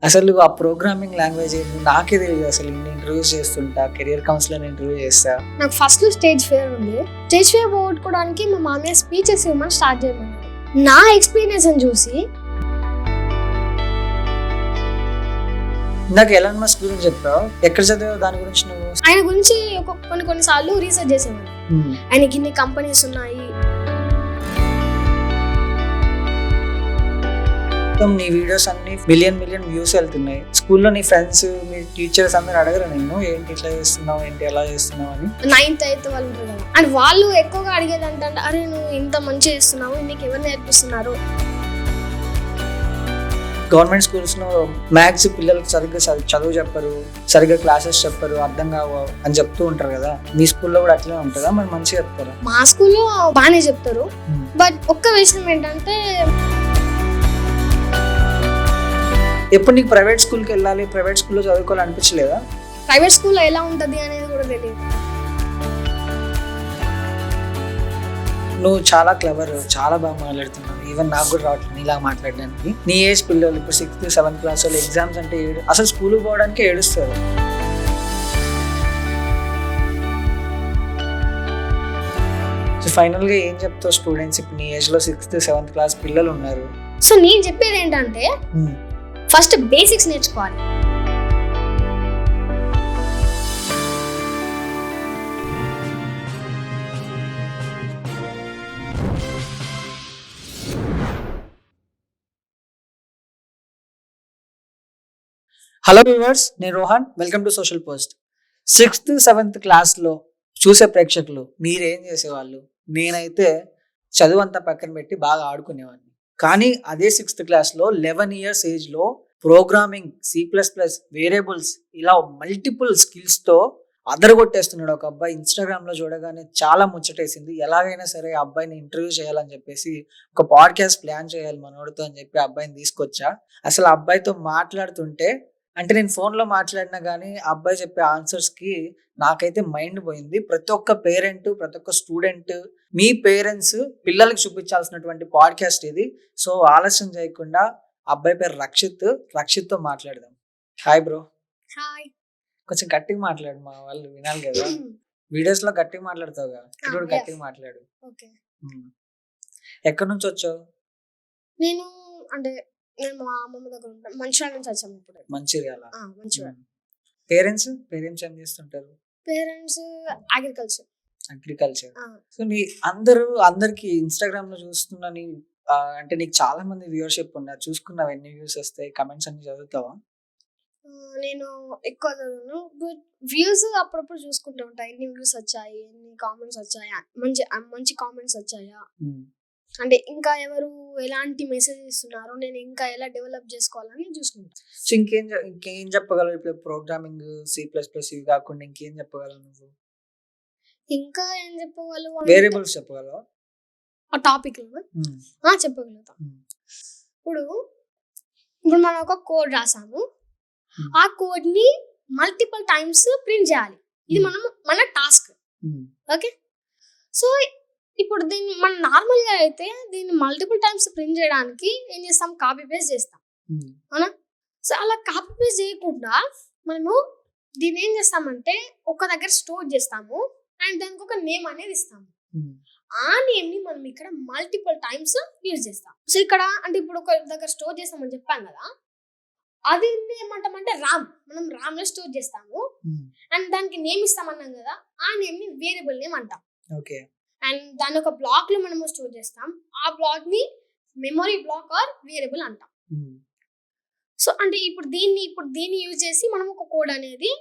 అసలు ఆ programming language నాకే తెలియదు. అసలు ఇన్ని ఇంటర్వ్యూస్ చేస్తుంటా, కెరియర్ కౌన్సిలర్ ఇంటర్వ్యూ చేస్తా. నాకు ఫస్ట్ స్టేజ్ ఫియర్ ఉంది. స్టేజ్ ఫియర్ పోగొట్టుకోవడానికి మా మామయ్య స్పీచెస్ ఇవ్వమని స్టార్ట్ చేయమన్నారు. నా ఎక్స్పీరియన్స్ అని చూసి నాకు ఎలాన్ మస్క్ గురించి చెప్పావు, ఎక్కడ చదివావు దాని గురించి నువ్వు? ఆయన గురించి కొన్నిసార్లు రీసెర్చ్ చేసేవాడు. ఆయనకి ఇన్ని కంపెనీస్ ఉన్నాయి. నీ వీడియోస్ అన్ని మిలియన్ వ్యూస్ వెళ్తున్నాయి. స్కూల్లో నీ ఫ్రెండ్స్, మీ టీచర్స్ అందరూ అడగరు నిన్ను ఏంటి ఇట్లా చేస్తున్నావు, ఏంటి ఎలా చేస్తున్నావు అని? 9th 8th వాళ్ళు ఉంటారు కదా, అండ్ వాళ్ళు ఎక్కువగా అడిగేది అంటే అరే నువ్వు ఇంత మంచిగా చేస్తున్నావు, నీకు ఎవరు నేర్పిస్తున్నారు? గవర్నమెంట్ స్కూల్స్ లో మ్యాథ్స్ పిల్లలకు సరిగ్గా చదువు చెప్పరు, సరిగ్గా క్లాసెస్ చెప్పరు, అర్థం కావు అని చెప్తూ ఉంటారు కదా. మీ స్కూల్లో కూడా అట్లనే ఉంటుందా? మరి మంచిగా చెప్తారా? మా స్కూల్లో బాగానే చెప్తారు. బట్ ఒక్క విషయం ఏంటంటే, ఎప్పుడు నీకు ప్రైవేట్ స్కూల్కి వెళ్ళాలి, ప్రైవేట్ స్కూల్లో చదువుకోవాలి అనిపించలేదా? ప్రైవేట్ స్కూల్లో ఎలా ఉంటుంది అనేది కూడా తెలియదు. నువ్వు చాలా క్లవర్, చాలా బాగా మాట్లాడుతున్నావు. ఈవెన్ నాకు కూడా రావట్లేదు ఇలా మాట్లాడడానికి. నీ ఏజ్ పిల్లలు ఇప్పుడు 6th 7th క్లాస్ వాళ్ళు ఎగ్జామ్స్ అంటే అసలు స్కూల్కి పోవడానికి ఏడుస్తారు. సో ఫైనల్గా ఏం చెప్తావు స్టూడెంట్స్? ఇప్పుడు నీ ఏజ్లో 6th 7th క్లాస్ పిల్లలు ఉన్నారు. సో నేను చెప్పేది ఏంటంటే ఫస్ట్ బేసిక్స్ నేర్చుకోవాలి. హలో వ్యూవర్స్, నేను Rohan. Welcome to social post. 6th 7th క్లాస్లో చూసే ప్రేక్షకులు మీరేం చేసేవాళ్ళు? నేనైతే చదువు అంతా పక్కన పెట్టి బాగా ఆడుకునేవాడిని. కానీ అదే 6th క్లాస్లో 11 years ఏజ్లో ప్రోగ్రామింగ్, C++, వేరియబుల్స్ ఇలా మల్టిపుల్ స్కిల్స్తో అదరగొట్టేస్తున్నాడు ఒక అబ్బాయి. ఇన్స్టాగ్రామ్లో చూడగానే చాలా ముచ్చటేసింది. ఎలాగైనా సరే ఆ అబ్బాయిని ఇంటర్వ్యూ చేయాలని చెప్పేసి ఒక పాడ్కాస్ట్ ప్లాన్ చేయాలి మనోడితో అని చెప్పి ఆ అబ్బాయిని తీసుకొచ్చా. అసలు ఆ అబ్బాయితో మాట్లాడుతుంటే, అంటే నేను ఫోన్లో మాట్లాడినా కానీ ఆ అబ్బాయి చెప్పే ఆన్సర్స్కి నాకైతే మైండ్ పోయింది. ప్రతి ఒక్క పేరెంట్, ప్రతి ఒక్క స్టూడెంట్, మీ పేరెంట్స్ పిల్లలకి చూపించాల్సినటువంటి పాడ్కాస్ట్ ఇది. సో ఆలస్యం చేయకుండా అబ్బాయి పేరు రక్షిత్తో మాట్లాడదాం. Hi bro. హాయ్. కొంచెం గట్టిగా మాట్లాడు, మా వాళ్ళు వినాలి కదా. వీడియోస్లో గట్టిగా మాట్లాడతావుగా, ఇప్పుడు గట్టిగా మాట్లాడు. ఎక్కడి నుంచి వచ్చావు? నేను మా అమ్మమ్మ దగ్గర ఉంటాను. మంచిర్యాల నుంచి వచ్చాము ఇప్పుడు. మంచిర్యాల. మంచిర్యాల. పేరెంట్స్ ఏం చేస్తుంటారు? Parents agriculture. సో నీ అందరికి ఇన్స్టాగ్రామ్ లో చూస్తున్నా, అంటే నీకు చాలా మంది వ్యూవర్షిప్ ఉన్నారు. చూసుకున్నావు ఎన్ని వ్యూస్ వస్తాయి, కమెంట్స్ అన్ని చదువుతావా? నేను ఎక్కువ చదువును, బట్ వ్యూస్ అప్పుడప్పుడు చూసుకుంటూ ఉంటాయి. ఎన్ని వ్యూస్ వచ్చాయి, ఎన్ని కామెంట్స్ వచ్చాయా, మంచి కామెంట్స్ వచ్చాయా, అంటే ఇంకా ఎవరు ఎలాంటి మెసేజ్ ఇస్తున్నారు, నేను ఇంకా ఎలా డెవలప్ చేసుకోవాలని చూసుకుంటాను. సో ఇంకేం చెప్పగలవు? ఇప్పుడు ప్రోగ్రామింగ్, C++ ఇవి కాకుండా ఇంకేం చెప్పగలవు నువ్వు? ఇంకా ఏం చెప్పగలవు? వేరియబుల్స్ చెప్పగలవా? ఆ టాపిక్ చెప్పగలుగుతాం. ఇప్పుడు మనం ఒక కోడ్ రాసాము, ఆ కోడ్ ని మల్టిపుల్ టైమ్స్ ప్రింట్ చేయాలి. ఇది మన టాస్క్. ఓకే, సో ఇప్పుడు దీన్ని మనం నార్మల్ గా అయితే దీన్ని మల్టిపుల్ టైమ్స్ ప్రింట్ చేయడానికి ఏం చేస్తాం? కాపీ పేస్ట్ చేస్తాం, అవునా? సో అలా కాపీ పేస్ట్ చేయకుండా మనము దీన్ని ఏం చేస్తామంటే ఒక దగ్గర స్టోర్ చేస్తాము అండ్ దానికి ఒక నేమ్ అనేది ఇస్తాము. ఆ నేమ్ ని మనం ఇక్కడ మల్టిపుల్ టైమ్స్ యూజ్ చేస్తాం. సో ఇక్కడ అంటే ఇప్పుడు ఒక దగ్గర స్టోర్ చేస్తామని చెప్పాను కదా, అది ఏమంటామంటే మనం రామ్ లో స్టోర్ చేస్తాము అండ్ దానికి నేమ్ ఇస్తామన్నాం కదా, ఆ నేమ్ ని వేరియబుల్ నేమ్ అంటాం. ఓకే, అండ్ దాని ఒక బ్లాక్ లో మనము స్టోర్ చేస్తాం, ఆ బ్లాక్ ని మెమరీ బ్లాక్ ఆర్ వేరియబుల్ అంటాం. సో అంటే ఇప్పుడు దీన్ని యూజ్ చేసి మనం ఒక కోడ్ అనేది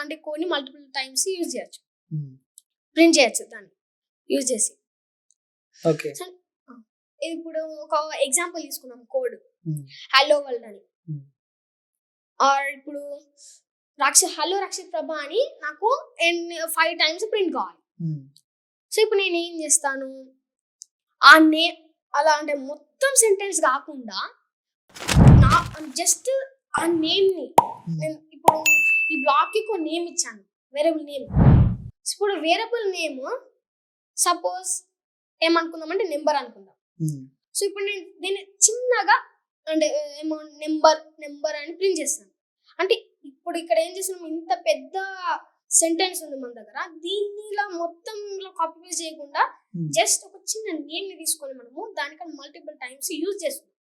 అంటే కోడ్ ని మల్టిపుల్ టైమ్స్ యూజ్ చేయొచ్చు, ప్రింట్ చేయొచ్చు దాన్ని యూజ్ చేసి. ఓకే, ఇప్పుడు ఒక ఎగ్జాంపుల్ తీసుకున్నాం, కోడ్ హలో వరల్డ్ అని, ఆర్ ఇప్పుడు హలో రక్షిత్ ప్రభా అని నాకు 5 times ప్రింట్ కావాలి. సో ఇప్పుడు నేను ఏం చేస్తాను, ఆ నేమ్ అలా అంటే మొత్తం సెంటెన్స్ కాకుండా జస్ట్ ఆ నేమ్ని నేను ఇప్పుడు ఈ బ్లాక్కి ఒక నేమ్ ఇచ్చాను, వేరియబుల్ నేమ్. ఇప్పుడు వేరియబుల్ నేమ్ సపోజ్ ఏమనుకుందాం అంటే నెంబర్ అనుకుందాం. సో ఇప్పుడు నేను దీన్ని చిన్నగా అంటే అమౌంట్ నెంబర్ అని ప్రింట్ చేస్తాను. అంటే ఇప్పుడు ఇక్కడ ఏం చేస్తున్నాం, ఇంత పెద్ద సెంటెన్స్ ఉంది మన దగ్గర, దీన్ని ఇలా మొత్తం ఇలా కాపీ పేస్ట్ చేయకుండా జస్ట్ ఒక చిన్న నేమ్ ని తీసుకొని మనము దానికన్నా మల్టిపుల్ టైమ్స్ యూజ్ చేస్తున్నాం.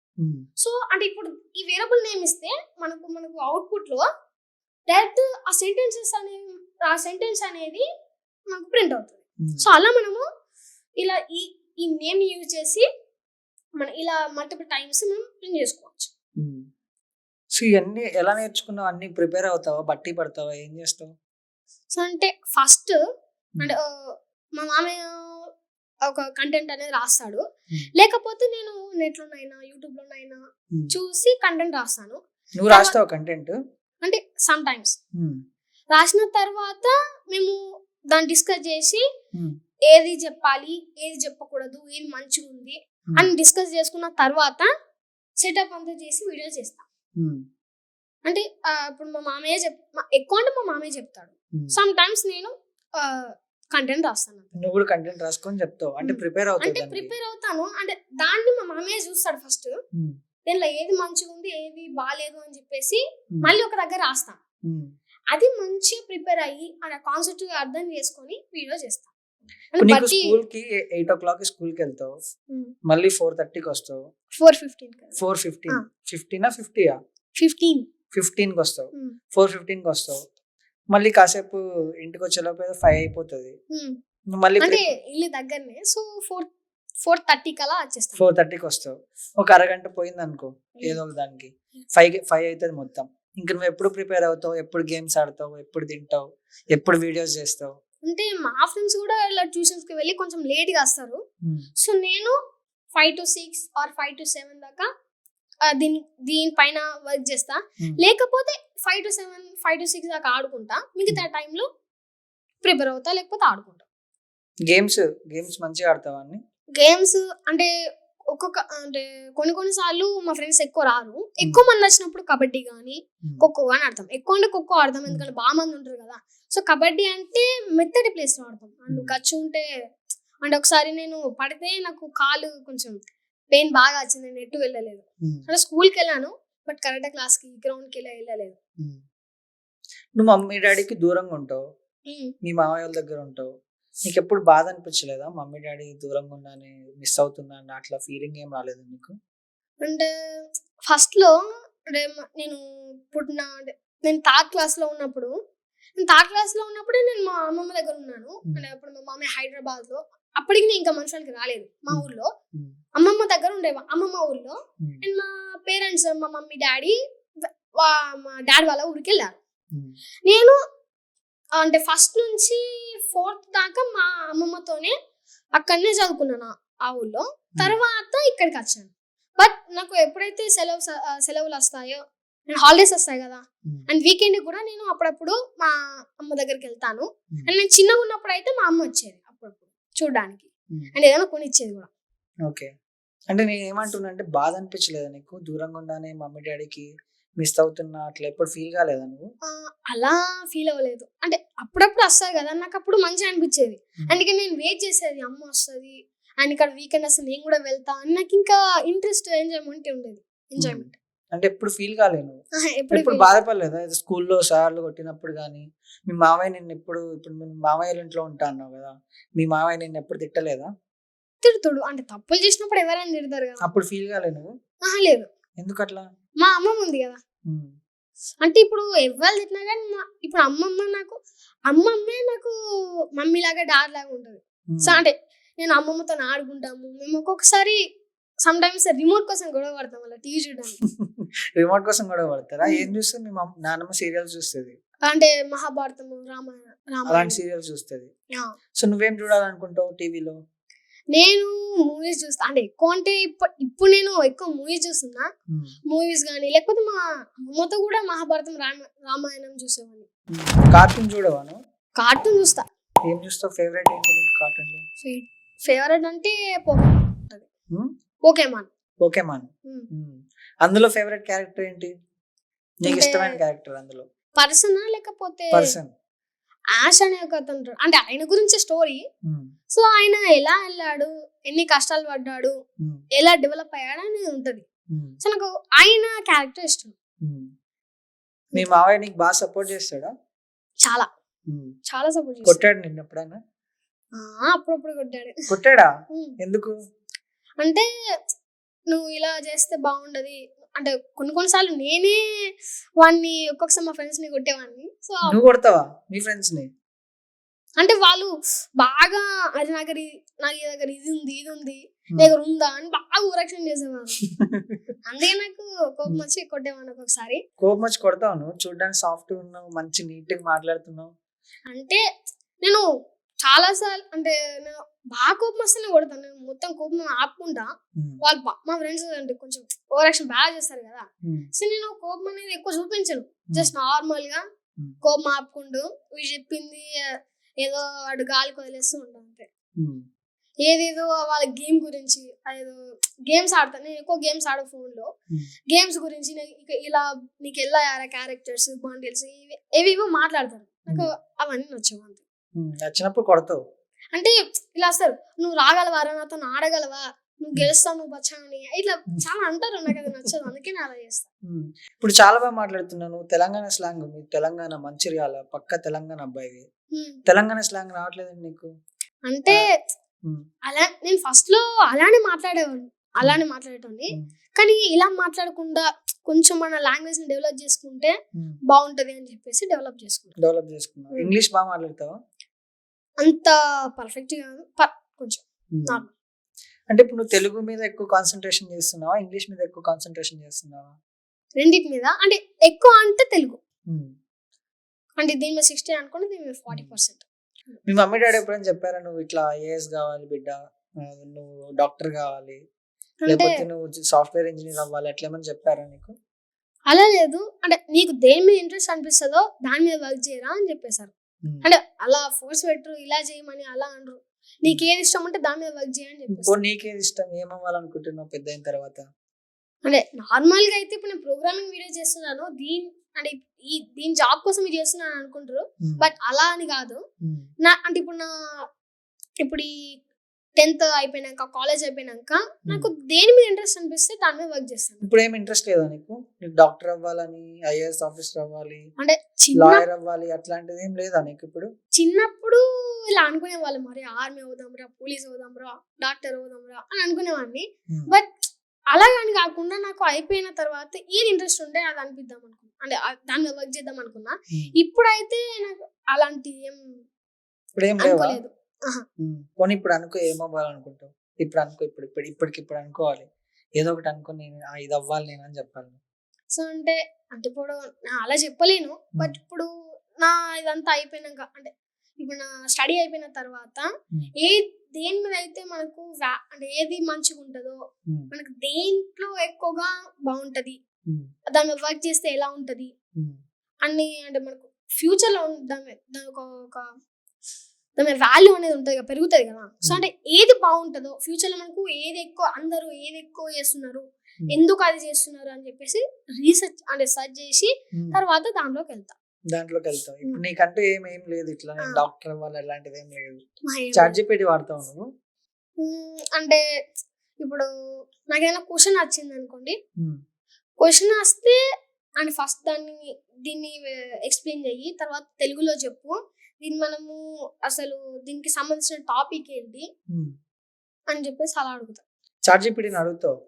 సో అంటే ఇప్పుడు ఈ వేరియబుల్ నేమ్ ఇస్తే మనకు అవుట్పుట్ లో డైరెక్ట్ ఆ సెంటెన్స్ అనేది మనకు ప్రింట్ అవుతుంది. సో అలా మనము ఇలా ఈ నేమ్ యూజ్ చేసి మనం ఇలా మల్టిపుల్ టైమ్స్ మనం ప్రింట్ చేసుకోవచ్చు. సో ఇవన్నీ ఎలా నేర్చుకున్నావు? అన్ని ప్రిపేర్ అవుతావా, బట్టి పడతావా, ఏం చేస్తావు? సో అంటే ఫస్ట్ అంటే మా మామయ్య ఒక కంటెంట్ అనేది రాస్తాడు, లేకపోతే నేను నెట్ లోనైనా యూట్యూబ్ లోనైనా చూసి కంటెంట్ రాస్తాను. నువ్వు రాస్తావు కంటెంట్? అంటే సమ్ టైమ్స్ రాసిన తర్వాత మేము దాన్ని డిస్కస్ చేసి ఏది చెప్పాలి, ఏది చెప్పకూడదు, ఏది మంచిగా ఉంది అని డిస్కస్ చేసుకున్న తర్వాత సెటప్ అంతా చేసి వీడియో చేస్తాం. అంటే ఇప్పుడు మా మామయ్య ఎక్కువ అంటే మా మామయ్య చెప్తాడు, సమ్ టైమ్స్ నేను కంటెంట్ రాస్తాను. నువ్వు కూడా కంటెంట్ రాసుకొని చెప్తావు, అంటే ప్రిపేర్ అవుతాను. అంటే దాన్ని మా మామయ్య చూస్తాడు ఫస్ట్, దీనిలో ఏది మంచిగా ఉంది ఏది బాగాలేదు అని చెప్పేసి మళ్ళీ ఒక దగ్గర రాస్తాను. అది మంచిగా ప్రిపేర్ అయ్యి ఆ కాన్సెప్ట్ అర్థం చేసుకొని వీడియో చేస్తాను. స్కూల్ కి 8 o'clock స్కూల్ కి వెళ్తావు, మళ్ళీ 4:30కి వస్తావు, 4:15కి వస్తావు, 4:15కి వస్తావు, మళ్ళీ కాసేపు ఇంటికి వచ్చేలోపు 5 అయిపోతుంది. మళ్ళీ అంటే ఇల్లు దగ్గరనే, సో 4:30కి అలా వచ్చేస్తాను. 4:30కి వస్తావు, ఒక అరగంట పోయింది అనుకో ఏదో ఒక దానికి, 5 అవుతుంది మొత్తం. ఇంకా నువ్వు ఎప్పుడు ప్రిపేర్ అవుతావు, ఎప్పుడు గేమ్స్ ఆడతావు, ఎప్పుడు తింటావు, ఎప్పుడు వీడియోస్ చేస్తావు? అంటే మా ఫ్రెండ్స్ కూడా ఇలా ట్యూషన్స్ కి వెళ్ళి కొంచెం లేట్ గా వస్తారు. సో నేను 5 to 6 or 5 to 7 దాకా దీనిపైన వర్క్ చేస్తా, లేకపోతే 5 to 7 5 to 6 దాకా ఆడుకుంటా, మిగతా టైంలో ప్రిపేర్ అవుతా లేకపోతే ఆడుకుంటా. గేమ్స్ మంచిగా ఆడతావా? గేమ్స్ అంటే అంటే కొన్ని సార్లు మా ఫ్రెండ్స్ ఎక్కువ రారు, ఎక్కువ మంది వచ్చినప్పుడు కబడ్డీ కానీ ఖోఖో కానీ ఆడతాం. ఎక్కువ అంటే ఖోఖో ఆడతాం, ఎందుకంటే బాగా మంది ఉంటారు కదా. సో కబడ్డీ అంటే మెత్తటి ప్లేస్ లో ఆడతాం, అండ్ గచ్చు ఉంటే. అంటే ఒకసారి నేను పడితే నాకు కాలు కొంచెం పెయిన్ బాగా వచ్చింది, నేను ఎటు వెళ్ళలేదు. అంటే స్కూల్కి వెళ్ళాను, బట్ కరాటే క్లాస్ కి గ్రౌండ్ కి వెళ్ళలేదు. నువ్వు మమ్మీ డాడీకి దూరంగా ఉంటావు, మీ మామయ్య వాళ్ళ దగ్గర ఉంటావు, నీకు ఎప్పుడు బాధ అనిపించలేదా? మమ్మీ డాడీ దూరంగా ఉన్నాను, మిస్ అవుతున్నా అట్లా ఫీలింగ్ ఏం రాలేదు నీకు? అంటే ఫస్ట్ లో అంటే నేను థర్డ్ క్లాస్ లో ఉన్నప్పుడు నేను మా అమ్మమ్మ దగ్గర ఉన్నాను. అంటే అప్పుడు మా మమ్మీ హైదరాబాద్ లో, అప్పటికి నేను ఇంకా మనుషులకి రాలేదు. మా ఊర్లో అమ్మమ్మ దగ్గర ఉండేవా, అమ్మమ్మ ఊర్లో. అండ్ మా పేరెంట్స్, మా మమ్మీ డాడీ మా డాడీ వాళ్ళ ఊరికి వెళ్ళారు. నేను అంటే ఫస్ట్ నుంచి 4th దాకా మా అమ్మమ్మతోనే అక్కడనే చదువుకున్నాను ఆ ఊళ్ళో. తర్వాత ఇక్కడికి వచ్చాను. బట్ నాకు ఎప్పుడైతే సెలవులు వస్తాయో, హాలిడేస్ వస్తాయి కదా, అండ్ వీకెండ్ కూడా నేను అప్పుడప్పుడు మా అమ్మ దగ్గరికి వెళ్తాను. అండ్ నేను చిన్నగా ఉన్నప్పుడు అయితే మా అమ్మ వచ్చేది అప్పుడప్పుడు చూడడానికి, అండ్ ఏదైనా కొనిచ్చేది కూడా. ఓకే, అంటే నేను ఏమంటున్నా అంటే బాధ అనిపించలేదా నీకు దూరంగా ఉన్నానే మమ్మీ డాడీకి మిస్ అవుతున్నా అట్లా ఎప్పుడు ఫీల్ కాలేదా నువ్వు? అలా ఫీల్ అవ్వలేదు, అంటే అప్పుడప్పుడు వస్తాయి కదా, నాకు అప్పుడు మంచిగా అనిపించేది. అందుకే నేను వెయిట్ చేసేది, అమ్మ వస్తుంది అండ్ ఇక్కడ వీకెండ్ వస్తుంది నేను కూడా వెళ్తా అని. నాకు ఇంకా ఇంట్రెస్ట్, ఎంజాయ్మెంట్ ఉండేది. అంటే ఎప్పుడు ఫీల్ కాలేను, ఎప్పుడు బాధపడలేదా? స్కూల్లో సార్లు కొట్టినప్పుడు కానీ, మీ మామయ్య నిన్ను ఇప్పుడు మీ మామయ్య ఇంట్లో ఉంటా అన్నావు కదా, మీ మామయ్య నిన్ను ఎప్పుడు తిట్టలేదా? తిడుతుడు, అంటే తప్పులు చేసినప్పుడు ఎవరైనా తిడతారు కదా. అప్పుడు ఫీల్ కాలేను? లేదు. ఎందుకు అట్లా? మా అమ్మమ్మ ఉంది కదా, అంటే ఇప్పుడు ఎవరు తిట్టినా కానీ ఇప్పుడు అమ్మమ్మే నాకు మమ్మీ లాగా డాడ్ లాగా ఉంటది. సో అంటే నేను అమ్మమ్మతో ఆడుకుంటాము. మేము ఒక్కొక్కసారి సమ్ టైమ్స్ రిమోట్ కోసం గొడవ పడతాం, అలా టీవీ చూడడానికి. రిమోట్ కోసం గొడవ పడతారా? ఏం చూస్తుంది మీ నాన్నమ్మ? సీరియల్స్ చూస్తుంది, అంటే మహాభారతం, రామాయణ అలాంటి సీరియల్స్ చూస్తుంది. సో నువ్వేం చూడాలనుకుంటావు టీవీలో? నేను మూవీస్ చూస్తా, అంటే ఎక్కువ అంటే ఇప్పుడు నేను ఎక్కువ మూవీస్ చూస్తున్నా. మూవీస్ కానీ లేకపోతే మా అమ్మతో కూడా మహాభారతం, రామాయణం చూసేవాడిని. కార్టూన్ చూడవాను? కార్టూన్ చూస్తా. ఏం చూస్తావు? ఫేవరెట్ ఏంటి కార్టూన్ లో? ఫేవరెట్ అంటే పోకేమాన్. అందులో ఫేవరెట్ క్యారెక్టర్ ఏంటి? నీకు ఇష్టమైన క్యారెక్టర్ అందులో? పర్సనా లేకపోతే యాష్ అనే ఒక అతను, అంటే ఆయన గురించి స్టోరీ. సో ఆయన ఎలా వెళ్ళాడు, ఎన్ని కష్టాలు పడ్డాడు, ఎలా డెవలప్ అయ్యాడు అని ఉంటది. సో నాకు ఆయన క్యారెక్టర్ ఇష్టం మీ మావయ్య నీకు బాగా సపోర్ట్ చేస్తాడా? చాలా చాలా సపోర్ట్ చేస్తాడు. కొట్టాడు నిన్ను ఎప్పుడైనా? అప్పుడప్పుడు కొట్టాడు. కొట్టాడా? ఎందుకు? అంటే నువ్వు ఇలా చేస్తే బాగుండదు అంటే కొన్నిసార్లు నేనే వాడిని ఒక్కొక్కసారి మా ఫ్రెండ్స్ ని కొట్టేవాడిని. సో నువ్వు కొడతావా మీ ఫ్రెండ్స్ ని? అంటే వాళ్ళు బాగా అది నా దగ్గర ఇది ఉంది దగ్గర ఉందా అని బాగా ఓవరాక్షన్ చేసేవారు. అందుకే నాకు కోపం వచ్చి కొట్టేవాడిని ఒక్కొక్కసారి. కోపం వచ్చి కొడతావు? నువ్వు చూడడానికి సాఫ్ట్ ఉన్నావు, మంచి నీట్ గా మాట్లాడుతున్నావు. అంటే నేను చాలా సార్లు అంటే నేను బాగా కోపం వస్తేనే కొడతాను. నేను మొత్తం కోపం ఆపుకుంటా. వాళ్ళు మా ఫ్రెండ్స్ అంటే కొంచెం ఓవరాక్షన్ బాగా చేస్తారు కదా. సో నేను కోపం అనేది ఎక్కువ చూపించను. జస్ట్ నార్మల్ గా కోపం ఆపుకుంటూ వీడు చెప్పింది ఏదో వాడు గాలికి వదిలేస్తూ ఉంటాను అంతే. ఏదేదో వాళ్ళ గేమ్ గురించి అదేదో గేమ్స్ ఆడతాను. నేను ఎక్కువ గేమ్స్ ఆడ ఫోన్ లో గేమ్స్ గురించి ఇలా నీకు ఎలా క్యారెక్టర్స్ బండిల్స్ ఏవేవో మాట్లాడతాను. నాకు అవన్నీ నచ్చవు అంతే. నచ్చినప్పుడు కొడతావు అంటే ఇలా వస్తారు, నువ్వు రాగలవారా, నాతో ఆడగలవా, నువ్వు గెలుస్తావు, నువ్వు బచ్చాని ఇట్లా చాలా అంటారు. నాకు అది నచ్చదు, అందుకే నేను అలా చేస్తాను. ఇప్పుడు చాలా బాగా మాట్లాడుతున్నాను. తెలంగాణ స్లాంగ్, మీ తెలంగాణ మంచిర్యాల పక్క తెలంగాణ అబ్బాయి. తెలంగాణ స్లాంగ్ రావట్లేదండి నీకు? అంటే అలా నేను ఫస్ట్ లో అలానే మాట్లాడేటోని కానీ ఇలా మాట్లాడకుండా కొంచెం మన లాంగ్వేజ్ ని డెవలప్ చేసుకుంటే బాగుంటది అని చెప్పేసి డెవలప్ చేసుకున్నాను. ఇంగ్లీష్ బాగా మాట్లాడతావా? అంత పర్ఫెక్ట్ కాదు, కొంచెం నార్మల్. అంటే ఇప్పుడు నువ్వు తెలుగు మీద ఎక్కువ కాన్సన్ట్రేషన్ చేస్తున్నావా, ఇంగ్లీష్ మీద ఎక్కువ కాన్సన్ట్రేషన్ చేస్తున్నావా? రెండింటి మీద. అంటే ఎక్కువ అంటే తెలుగు, అంటే దీని మీద 60 అనుకోండి, దీని మీద 40%. మీ మమ్మీ డాడీ ఎప్పుడైనా చెప్పారా నువ్వు ఇట్లా ఐఏఎస్ కావాలి బిడ్డ, నువ్వు డాక్టర్ కావాలి, లేకపోతే నువ్వు సాఫ్ట్వేర్ ఇంజనీర్ అవ్వాలి, అట్లా ఏమని చెప్పారా నీకు? అలా లేదు. అంటే నీకు దేని మీద ఇంట్రెస్ట్ అనిపిస్తుందో దాని మీద వర్క్ చేయరా అని చెప్పేశారు. అంటే అలా ఫోర్స్ పెట్టరు, ఇలా చేయమని అలా అనరు. నీకు ఏది ఇష్టం అంటే దాని మీద వర్క్ చేయని చెప్పేసి. నీకేది ఇష్టం, ఏమవ్వాలనుకుంటున్నావు పెద్ద అయిన తర్వాత? అంటే నార్మల్ గా అయితే ఇప్పుడు నేను ప్రోగ్రామింగ్ వీడియో చేస్తున్నాను, దీని జాబ్ కోసం ఇది చేస్తున్నాను అనుకుంటారు. బట్ అలా అని కాదు. అంటే ఇప్పుడు ఈ 10th అయిపోయినాక, కాలేజ్ అయిపోయినాక నాకు దేని మీద ఇంట్రెస్ట్ అనిపిస్తే దాని మీద వర్క్ చేస్తాను. ఇప్పుడు ఏమి ఇంట్రెస్ట్ లేదా నీకు? డాక్టర్ అవ్వాలని, ఐఏఎస్ ఆఫీసర్ అవ్వాలి, అంటే లాయర్ అవ్వాలి, అట్లాంటిది ఏం లేదా నీకు? ఇప్పుడు చిన్నప్పుడు ఇలా అనుకునే వాళ్ళు, మరి ఆర్మీ అవుదాంరా, పోలీస్ అవుదాంరా, డాక్టర్ అవుదాంరా అని అనుకునేవాడిని. బట్ అలా కానీ కాకుండా నాకు అయిపోయిన తర్వాత ఏది ఇంట్రెస్ట్ ఉంటే అది అనిపిద్దాం అనుకున్నా, అంటే దాని మీద వర్క్ చేద్దాం అనుకున్నా. ఇప్పుడైతే నాకు అలాంటి ఏం అనుకోలేదు. పోనీ ఇప్పుడు అనుకో, ఏమవ్వాలనుకుంటావు? ఇప్పుడు అనుకో, ఇప్పటికిప్పుడు అనుకోవాలి, ఏదో ఒకటి అనుకుని నేను ఇది అవ్వాలి నేను అని చెప్పాలి. సో అంటే ఇప్పుడు అలా చెప్పలేను. బట్ ఇప్పుడు నా ఇదంతా అయిపోయినాక, అంటే ఇప్పుడు నా స్టడీ అయిపోయిన తర్వాత దేని మీద అయితే మనకు అంటే ఏది మంచిగా ఉంటుందో, మనకు దేంట్లో ఎక్కువగా బాగుంటది, దాని మీద వర్క్ చేస్తే ఎలా ఉంటది అన్ని, అంటే మనకు ఫ్యూచర్ లో దాని వాల్యూ అనేది ఉంటుంది కదా, పెరుగుతుంది కదా. సో అంటే ఏది బాగుంటుందో ఫ్యూచర్ లో మనకు, అందరూ ఏది ఎక్కువ చేస్తున్నారు, ఎందుకు అది చేస్తున్నారు అని చెప్పేసి రీసెర్చ్ అంటే సర్చ్ చేసి తర్వాత దాంట్లోకి వెళ్తావు. ఇప్పుడు నీకంటూ ఏం లేదు, ఇట్లా నేను డాక్టర్ అవ్వాలి అలాంటిది ఏం లేదు. చాట్‌జిపిటి వాడతావు నువ్వు? అంటే ఇప్పుడు నాకేమైనా క్వశ్చన్ వచ్చింది అనుకోండి, క్వశ్చన్ వస్తే అండ్ ఫస్ట్ దీన్ని ఎక్స్ప్లెయిన్ చెయ్యి, తర్వాత తెలుగులో చెప్పు, మనము అసలు దీనికి సంబంధించిన టాపిక్ ఏంటి అని చెప్పేసి అలా అడుగుతా. చాట్‌జిపిటిని అడుగుతావు?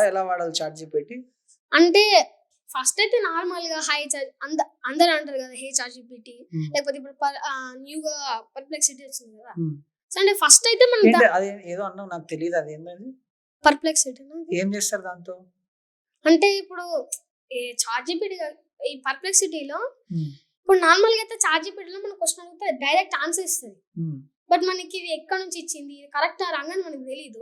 ఎలా వాడాలి చాట్‌జిపిటి అంటే ఫస్ట్ అయితే నార్మల్ గా అందరు అంటారు కదా, హే చాట్‌జిపిటి, లేకపోతే ఇప్పుడు న్యూగా పర్ప్లెక్సిటీ వచ్చింది కదా. సో అంటే ఫస్ట్ అయితే మనం ఏదో అన్నావు, నాకు తెలియదు అది ఏంటది. పర్ప్లెక్సిటీ ఏం చేస్తారు దాంతో? అంటే ఇప్పుడు చాట్‌జిపిటి ఈ పర్ప్లెక్సిటీలో ఇప్పుడు నార్మల్ గా అయితే చాట్‌జిపిటిలో మనం క్వశ్చన్ అడిగితే డైరెక్ట్ ఆన్సర్ ఇస్తుంది. బట్ మనకి ఇది ఎక్కడి నుంచి ఇచ్చింది, కరెక్ట్ రాంగ్ అని మనకు తెలియదు.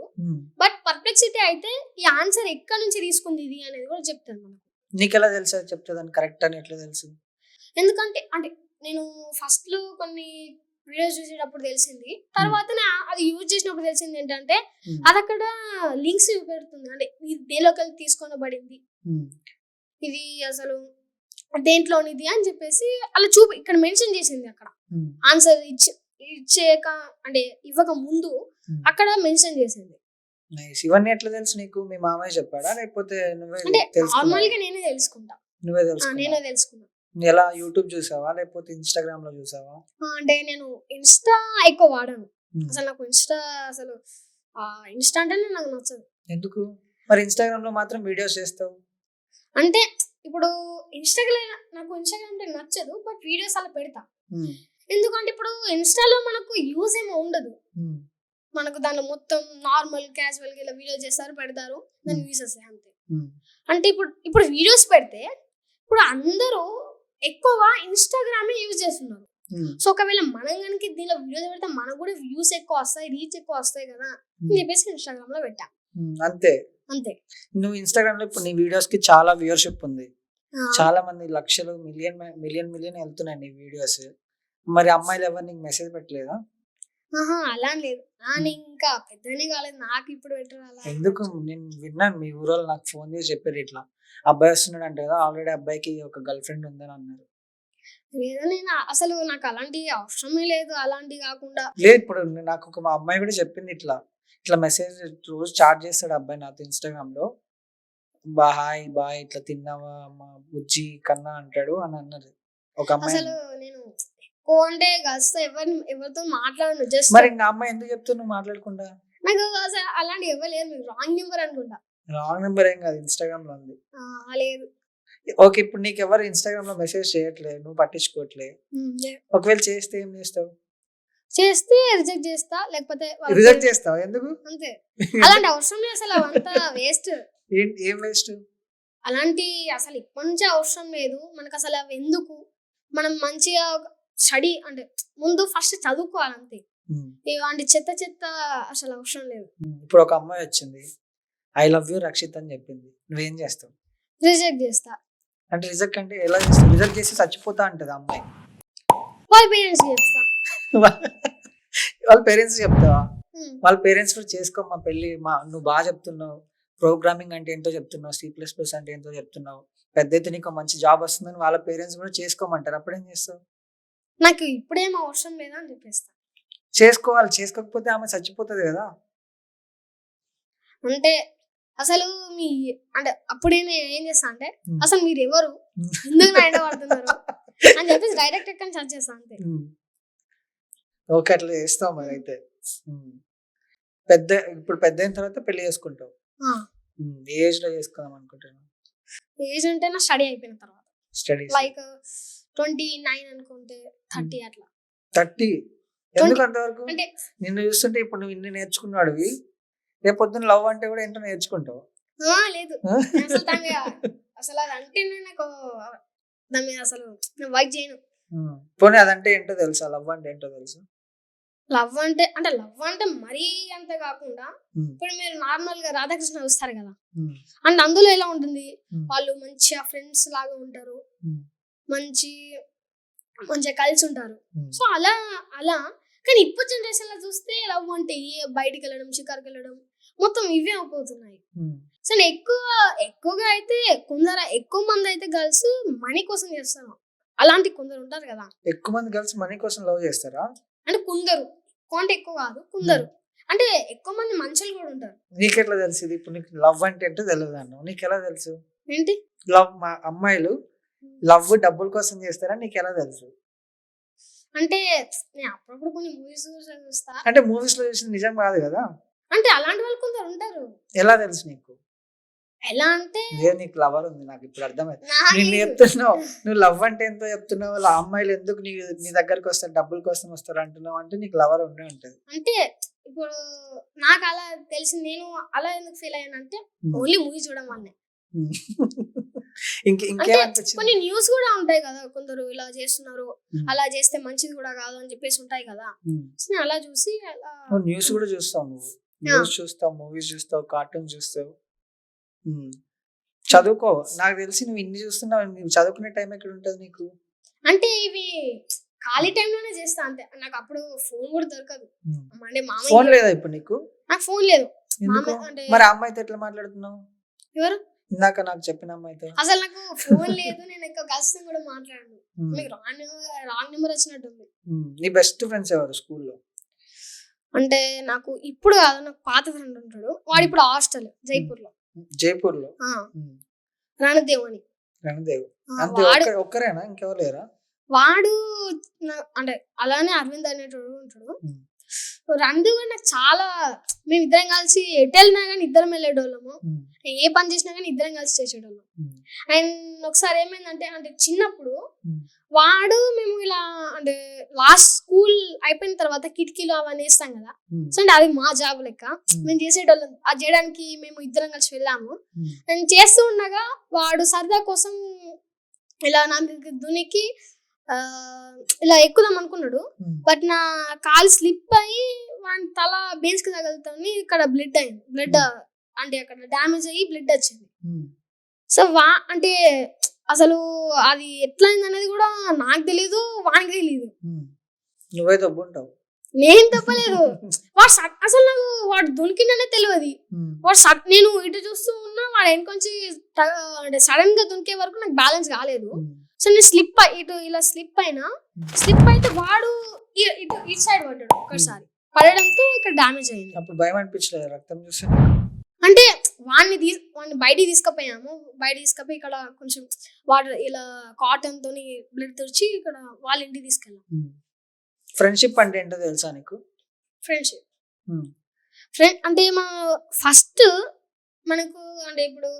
బట్ పర్ప్లెక్సిటీ అయితే ఈ ఆన్సర్ ఎక్కడి నుంచి తీసుకుంది ఇది అనేది కూడా చెప్తాను మనకు. నీకు ఎలా తెలుసు చెప్తాను కరెక్ట్ అని ఎట్లా తెలుసు? ఎందుకంటే అంటే నేను ఫస్ట్ లో కొన్ని వీడియోస్ చూసేటప్పుడు తెలిసింది, తర్వాత అది యూజ్ చేసినప్పుడు తెలిసింది ఏంటంటే అది అక్కడ లింక్స్ పెడుతుంది, అంటే ఇది దేనిలోకి తీసుకొనబడింది, ఇది అసలు దేంట్లోనిది అని చెప్పేసి అలా ఇక్కడ మెన్షన్ చేసింది. అక్కడ ఆన్సర్ ఇచ్చాక అంటే ఇవ్వక ముందు అక్కడ మెన్షన్ చేసింది. నైస్. ఇవన్నీ ఎట్లా తెలుసు నీకు? మీ మామయ్య చెప్పాడా లేకపోతే నువ్వే అంటే తెలుసుకున్నావా? నార్మల్ గా నేనే తెలుసుకుంటా. నువ్వే నేనే తెలుసుకున్నావా? తెలుసుకున్నా. ఎలా యూట్యూబ్ చూసావా లేకపోతే ఇన్స్టాగ్రామ్ లో చూసావా? అంటే నేను ఇన్స్టా ఎక్కువ వాడను. ఉమ్. అసలు నాకు ఇన్స్టా అసలు ఇన్స్టా అంటేనే నాకు నచ్చదు. ఎందుకు మరి ఇన్స్టాగ్రామ్ లో మాత్రం వీడియోస్ చేస్తావు? అంటే ఇప్పుడు నాకు ఇన్స్టాగ్రామ్ అంటే నచ్చదు, బట్ వీడియోస్ అలా పెడతా. ఉమ్. ఎందుకంటే ఇప్పుడు ఇన్స్టాలో మనకు యూజ్ ఏమో ఉండదు. ఉమ్. మనకు దానిలో మొత్తం నార్మల్ క్యాజువల్ గా ఇలా వీడియో చేస్తారు, పెడతారు, దాని వ్యూస్ వస్తాయి అంతే. ఉమ్. అంటే ఇప్పుడు వీడియోస్ పెడితే ఇప్పుడు అందరూ ఎక్కువ ఇన్స్టాగ్రామే యూజ్ చేస్తున్నారు. ఉమ్. సో ఒకవేళ మనం కనుక దీనిలో వీడియోస్ పెడితే మనకు కూడా వ్యూస్ ఎక్కువ వస్తాయి, రీచ్ ఎక్కువ వస్తాయి కదా అని చెప్పేసి ఇన్స్టాగ్రామ్ లో పెట్టా. అంతే. అంతే. నువ్వు ఇన్స్టాగ్రామ్ లో ఇప్పుడు నీ వీడియోస్ కి చాలా వ్యూవర్షిప్ ఉంది, ఆ, చాలా మంది లక్షలు మిలియన్ వెళ్తున్నాయి నీ వీడియోస్. మరి అమ్మాయిలు ఎవరు నీకు మెసేజ్ పెట్టలేదా? ఆహా అలా అని లేదు. నేను ఇంకా పెద్దనే కాలేదు, నాకు ఇప్పుడు పెట్టరు అలా. ఎందుకు? నేను విన్నాను మీ ఊరోళ్ళు నాకు ఫోన్ చేసి చెప్పారు, ఇట్లా అబ్బాయి వస్తున్నాడు అంటే కదా, ఆల్రెడీ అబ్బాయికి ఒక గర్ల్ ఫ్రెండ్ ఉందని అన్నారు. లేదా నేను అసలు నాకు అలాంటి అవసరమే లేదు. అలాంటి కాకుండా లేదు, ఇప్పుడు నాకు ఒక మా అమ్మాయి కూడా చెప్పింది, ఇట్లా ఇట్లా మెసేజ్ రోజు చాట్ చేస్తాడు అబ్బాయి నాతో ఇన్స్టాగ్రామ్ లో, హాయ్ బాయ్ ఇట్లా తిన్నావా మా బుజ్జి కన్నా అంటాడు అని అన్నది ఒక అమ్మాయి. అసలు నేను ఎక్కువ అంటే గర్ల్స్ తో ఎవరితో మాట్లాడను. జస్ట్ మరి ఇంకా అమ్మాయి ఎందుకు చెప్తావు నువ్వు మాట్లాడకుండా? నాకు అసలు అలాంటి ఎవరు లేరు. మీకు రాంగ్ నెంబర్ అనుకుంటా. రాంగ్ నెంబర్ ఏం కాదు, ఇన్స్టాగ్రామ్ లో ఉంది. లేదు. ఓకే, ఇప్పుడు నీకు ఎవరు ఇన్స్టాగ్రామ్ లో మెసేజ్ చేయట్లేదు, నువ్వు పట్టించుకోవట్లే, ఒకవేళ చేస్తే ఏం చేస్తావు? చేస్తే రిజెక్ట్ చేస్తా, లేకపోతే రిజెక్ట్ చేస్తావు? ఎందుకు? అంతే. అలాంటి అవసరం లేదు, అసలు అవంతా వేస్ట్. ఏం వేస్ట్? అలాంటి అసలు ఇప్పటి నుంచే అవసరం లేదు మనకు. అసలు అవి ఎందుకు? మనం మంచిగా స్టడీ అంటే ముందు ఫస్ట్ చదువుకోవాలంతే. ఇలాంటి చెత్త అసలు అవసరం లేదు. ఇప్పుడు ఒక అమ్మాయి వచ్చింది, ఐ లవ్ యూ రక్షిత్ అని చెప్పింది, నువ్వేం చేస్తావు? రిజెక్ట్ చేస్తా. అంటే రిజెక్ట్ అంటే ఎలా చేస్తావు? రిజెక్ట్ చేసి చచ్చిపోతా అంటది అమ్మాయి. వాళ్ళ పేరెంట్స్ చెప్తా. వాళ్ళ పేరెంట్స్ చెప్తావా? వాళ్ళ పేరెంట్స్ కూడా చేసుకో మా పెళ్ళి, నువ్వు బాగా చెప్తున్నావు, ప్రోగ్రామింగ్ అంటే ఏంటో చెప్తున్నావు, C++ అంటే ఏంటో చెప్తున్నావు, పెద్ద అయితే నీకు మంచి జాబ్ వస్తుందని వాళ్ళ పేరెంట్స్ కూడా చేసుకోమంటారు, అప్పుడేం చేస్తావు? నాకు ఇప్పుడేం అవసరం లేదా అని చెప్పేస్తా. చేసుకోవాలి, చేసుకోకపోతే ఆమె చచ్చిపోతుంది కదా. అంటే అసలు అంటే అప్పుడే నేను ఏం చేస్తా అంటే అసలు మీరు ఎవరు, ఎందుకు నా ఎండ పడుతున్నారు అని చెప్పేసి డైరెక్ట్ ఎక్కడ సర్చ్ చేస్తా అంతే. ఓకే, అట్లా చేస్తావు మరి అయితే. ఇప్పుడు పెద్ద అయిన తర్వాత పెళ్లి చేసుకుంటావు. ఏ ఏజ్ లో చేసుకుందాం అనుకుంటున్నావు? ఏజ్ అంటే నా స్టడీ అయిపోయిన తర్వాత, స్టడీస్ లైక్ 29 అనుకుంటే 30 అట్లా. 30? ఎందుకు అంతవరకు? అంటే నిన్ను చూస్తుంటే ఇప్పుడు నువ్వు ఇన్ని నేర్చుకున్నాడువి, రేపు పొద్దున్న లవ్ అంటే కూడా ఏంటో నేర్చుకుంటావు. లేదు అసలు అసలు అది అంటే నాకు దాని మీద అసలు నేను వర్క్ చేయను. పోనీ అదంటే ఏంటో తెలుసా? లవ్ అంటే ఏంటో తెలుసా? లవ్ అంటే మరీ అంత కాకుండా ఇప్పుడు మీరు నార్మల్ గా రాధాకృష్ణ చూస్తారు కదా, అండ్ అందులో ఎలా ఉంటుంది, వాళ్ళు మంచిగా ఫ్రెండ్స్ లాగా ఉంటారు, మంచిగా కలిసి ఉంటారు. సో అలా కానీ ఇప్పుడు జనరేషన్ లో చూస్తే లవ్ అంటే బయటికి వెళ్ళడం, షికార్కి వెళ్ళడం, మొత్తం ఇవే అయిపోతున్నాయి. సో ఎక్కువగా అయితే ఎక్కువ మంది అయితే గర్ల్స్ మనీ కోసం చేస్తారు. అలాంటి కొందరు ఉంటారు కదా. ఎక్కువ మంది గర్ల్స్ మనీ కోసం లవ్ చేస్తారా? అంటే కొందరు, అంటే ఎక్కువ కాదు, కొందరు. అంటే ఎక్కువ మంది మనుషులు కూడా ఉంటారు. నీకెట్లా తెలుసు ఇది? ఇప్పుడు నీకు లవ్ అంటే ఏంటో తెలియదు అన్నావు, నీకు ఎలా తెలుసు? ఏంటి లవ్? అమ్మాయిలు లవ్ డబ్బుల కోసం చేస్తారా, నీకు ఎలా తెలుసు? అంటే నేను అప్పుడప్పుడు కొన్ని మూవీస్ చూస్తా. అంటే మూవీస్ లో చూసిన నిజం కాదు కదా. అంటే అలాంటి వాళ్ళు కొందరు ఉంటారు. ఎలా తెలుసు నీకు? ఎలా అంటే నీకు లవర్ ఉంది, నాకు ఇప్పుడు అర్థమైంది. నేను చెప్తున్నావు, నువ్వు లవ్ అంటే ఎంతో చెప్తున్నావు, వాళ్ళ అమ్మాయిలు ఎందుకు నీ దగ్గరకు వస్తారు, డబ్బుల కోసం వస్తారు అంటున్నావు, అంటే నీకు లవర్ ఉండే ఉంటది. అంటే ఇప్పుడు నాకు అలా తెలిసి నేను అలా ఎందుకు ఫీల్ అయ్యానంటే ఓన్లీ మూవీ చూడడం వల్లే. కొన్ని న్యూస్ కూడా ఉంటాయి కదా, కొందరు ఇలా చేస్తున్నారు, అలా చేస్తే మంచిది కూడా కాదు అని చెప్పేసి ఉంటాయి కదా. నేను అలా చూసి న్యూస్ కూడా చూస్తావు, నువ్వు న్యూస్ చూస్తావు, మూవీస్ చూస్తావు, కార్టూన్ చూస్తావు, చదువుకో. నాకు తెలిసి నువ్వు ఇన్ని చూస్తున్నావు, నువ్వు చదువుకునే టైం ఎక్కడ ఉంటది నీకు? అంటే ఇవి ఖాళీ టైంలోనే చేస్తా అంతే. నాకు అప్పుడు ఫోన్ కూడా దొరకదు. అంటే ఫోన్ లేదా ఇప్పుడు నీకు? నాకు ఫోన్ లేదు. మరి అమ్మాయితో ఎట్లా మాట్లాడుతున్నావు? ఎవరు? ఇందాక నాకు చెప్పిన అమ్మాయితో. అసలు నాకు ఫోన్ లేదు, నేను ఎక్కువ గర్ల్స్ కూడా మాట్లాడను. మీకు రాంగ్ నెంబర్ వచ్చినట్టుంది. నీ బెస్ట్ ఫ్రెండ్స్ ఎవరు స్కూల్లో? అంటే నాకు ఇప్పుడు కాదు, నాకు పాత ఫ్రెండ్ ఉంటాడు, వాడు ఇప్పుడు హాస్టల్ జైపూర్లో. జైపూర్లో ఆ, రణదేవ్ అని. రణదేవ్ ఆ, అంతే వాడు ఒక్కరేనా ఇంకెవరు లేరా? వాడు అంటే అలానే అరవింద్ అనేటోడు ఉంటాడు. రందు కూడా నాకు చాలా, మేము ఇద్దరం కలిసి ఎటు వెళ్ళినా కానీ ఇద్దరం వెళ్ళేటోళ్ళము, ఏ పని చేసినా కానీ ఇద్దరం కలిసి చేసేటోళ్ళం. అండ్ ఒకసారి ఏమైందంటే, అంటే చిన్నప్పుడు వాడు మేము ఇలా అంటే లాస్ట్ స్కూల్ అయిపోయిన తర్వాత కిటికీలు అవన్నీ వేస్తాం కదా, సో అంటే అది మా జాబ్ లెక్క మేము చేసేటోళ్ళం. అది చేయడానికి మేము ఇద్దరం కలిసి వెళ్ళాము. నేను చేస్తూ ఉండగా వాడు సరదా కోసం ఇలా నా దునికి ఇలా ఎక్కుదాం అనుకున్నాడు, బట్ నా కాలు స్లిప్ అయ్యి వాడి తల బేన్స్ కి తగులుతుంది, ఇక్కడ బ్లడ్ అయింది. బ్లడ్ అంటే అక్కడ డ్యామేజ్ అయ్యి బ్లడ్ వచ్చింది. సో అంటే అసలు అది ఎట్లా అయింది అనేది కూడా నాకు తెలీదు, వానికి తెలీదు. నువ్వే తప్పుంటావు. నేను తప్పలేదు. వాడు అసలు నాకు వాడు దునికిందనే తెలియదు. వాడు నేను ఇటు చూస్తూ ఉన్నా, వాడు వెనకొంచి అంటే సడన్ గా దునికే వరకు నాకు బ్యాలెన్స్ కాలేదు. సో నేను స్లిప్ ఇటు ఇలా స్లిప్ అయితే వాడు ఇటు సైడ్ పడ్డాడు. ఒకసారి పడడంతో ఇక్కడ డ్యామేజ్ అయింది. అప్పుడు భయం అనిపించలేదు రక్తం చూసి? అంటే వాడిని బయటికి తీసుకుపోయాము. తీసుకుపోయి ఇక్కడ కొంచెం వాటర్ ఇలా కాటన్ తోని బ్లడ్ తుడిచి ఇక్కడ వాళ్ళ ఇంటికి తీసుకెళ్ళాం. ఫ్రెండ్షిప్ అంటే ఏంటో తెలుసా నీకు? ఫ్రెండ్షిప్ అంటే మన ఫస్ట్ మనకు అంటే ఇప్పుడు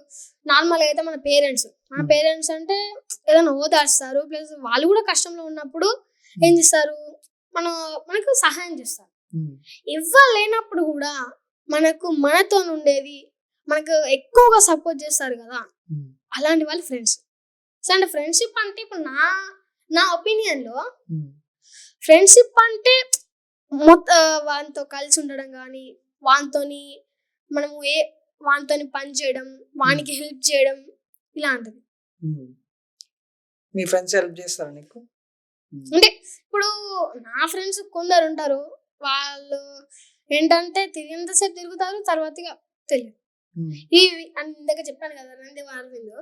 నార్మల్ అయితే మన పేరెంట్స్ అంటే ఏదైనా ఓదార్స్తారు, ప్లస్ వాళ్ళు కూడా కష్టంలో ఉన్నప్పుడు ఏం చేస్తారు, మనకు సహాయం చేస్తారు. ఎవ్వరు లేనప్పుడు కూడా మనతో ఉండేది, మనకు ఎక్కువగా సపోర్ట్ చేస్తారు కదా, అలాంటి వాళ్ళు ఫ్రెండ్స్. సో అంటే ఫ్రెండ్షిప్ అంటే ఇప్పుడు నా ఒపీనియన్ లో ఫ్రెండ్షిప్ అంటే వానితో కలిసి ఉండడం కానీ, వానితోని మనము వానితోని పని చేయడం, వానికి హెల్ప్ చేయడం ఇలాంటిది. మీ ఫ్రెండ్స్ హెల్ప్ చేస్తారా నీకు? అంటే ఇప్పుడు నా ఫ్రెండ్స్ కొందరు ఉంటారు, వాళ్ళు ఏంటంటే తిరిగినంతసేపు తిరుగుతారు, తర్వాత తెలియదు. ఇందాక చెప్పాను కదా రందేవ్ అరవింద్,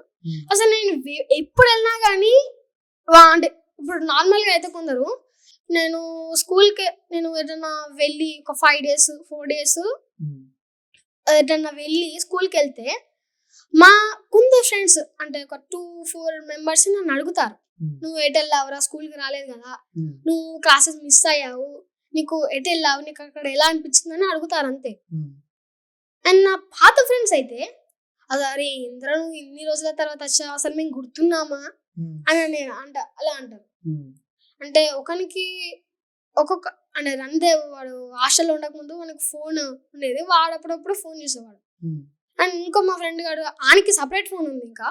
అసలు నేను ఎప్పుడు వెళ్ళినా కానీ అంటే ఇప్పుడు నార్మల్గా అయితే కొందరు, నేను స్కూల్కి నేను ఏదైనా వెళ్ళి ఒక 5 days 4 days ఏదైనా వెళ్ళి స్కూల్కి వెళ్తే మా కొందరు ఫ్రెండ్స్ అంటే ఒక 2-4 members నన్ను అడుగుతారు, నువ్వు ఎటు వెళ్ళావురా, స్కూల్కి రాలేదు కదా, నువ్వు క్లాసెస్ మిస్ అయ్యావు, నీకు ఎటు వెళ్ళావు, నీకు అక్కడ ఎలా అనిపించింది అని అడుగుతారు అంతే. అండ్ నా పాత ఫ్రెండ్స్ అయితే అరే ఇంద్ర నువ్వు ఇన్ని రోజుల తర్వాత వచ్చావు, అసలు మేము గుర్తున్నామా అని అలా అంటారు. అంటే ఒకనికి ఒక్కొక్క అంటే రందేవ్ వాడు హాస్టల్లో ఉండకముందు మనకు ఫోన్ ఉండేది, వాడు అప్పుడప్పుడు ఫోన్ చేసేవాడు. అండ్ ఇంకో మా ఫ్రెండ్ గారు ఆయనకి సపరేట్ ఫోన్ ఉంది, ఇంకా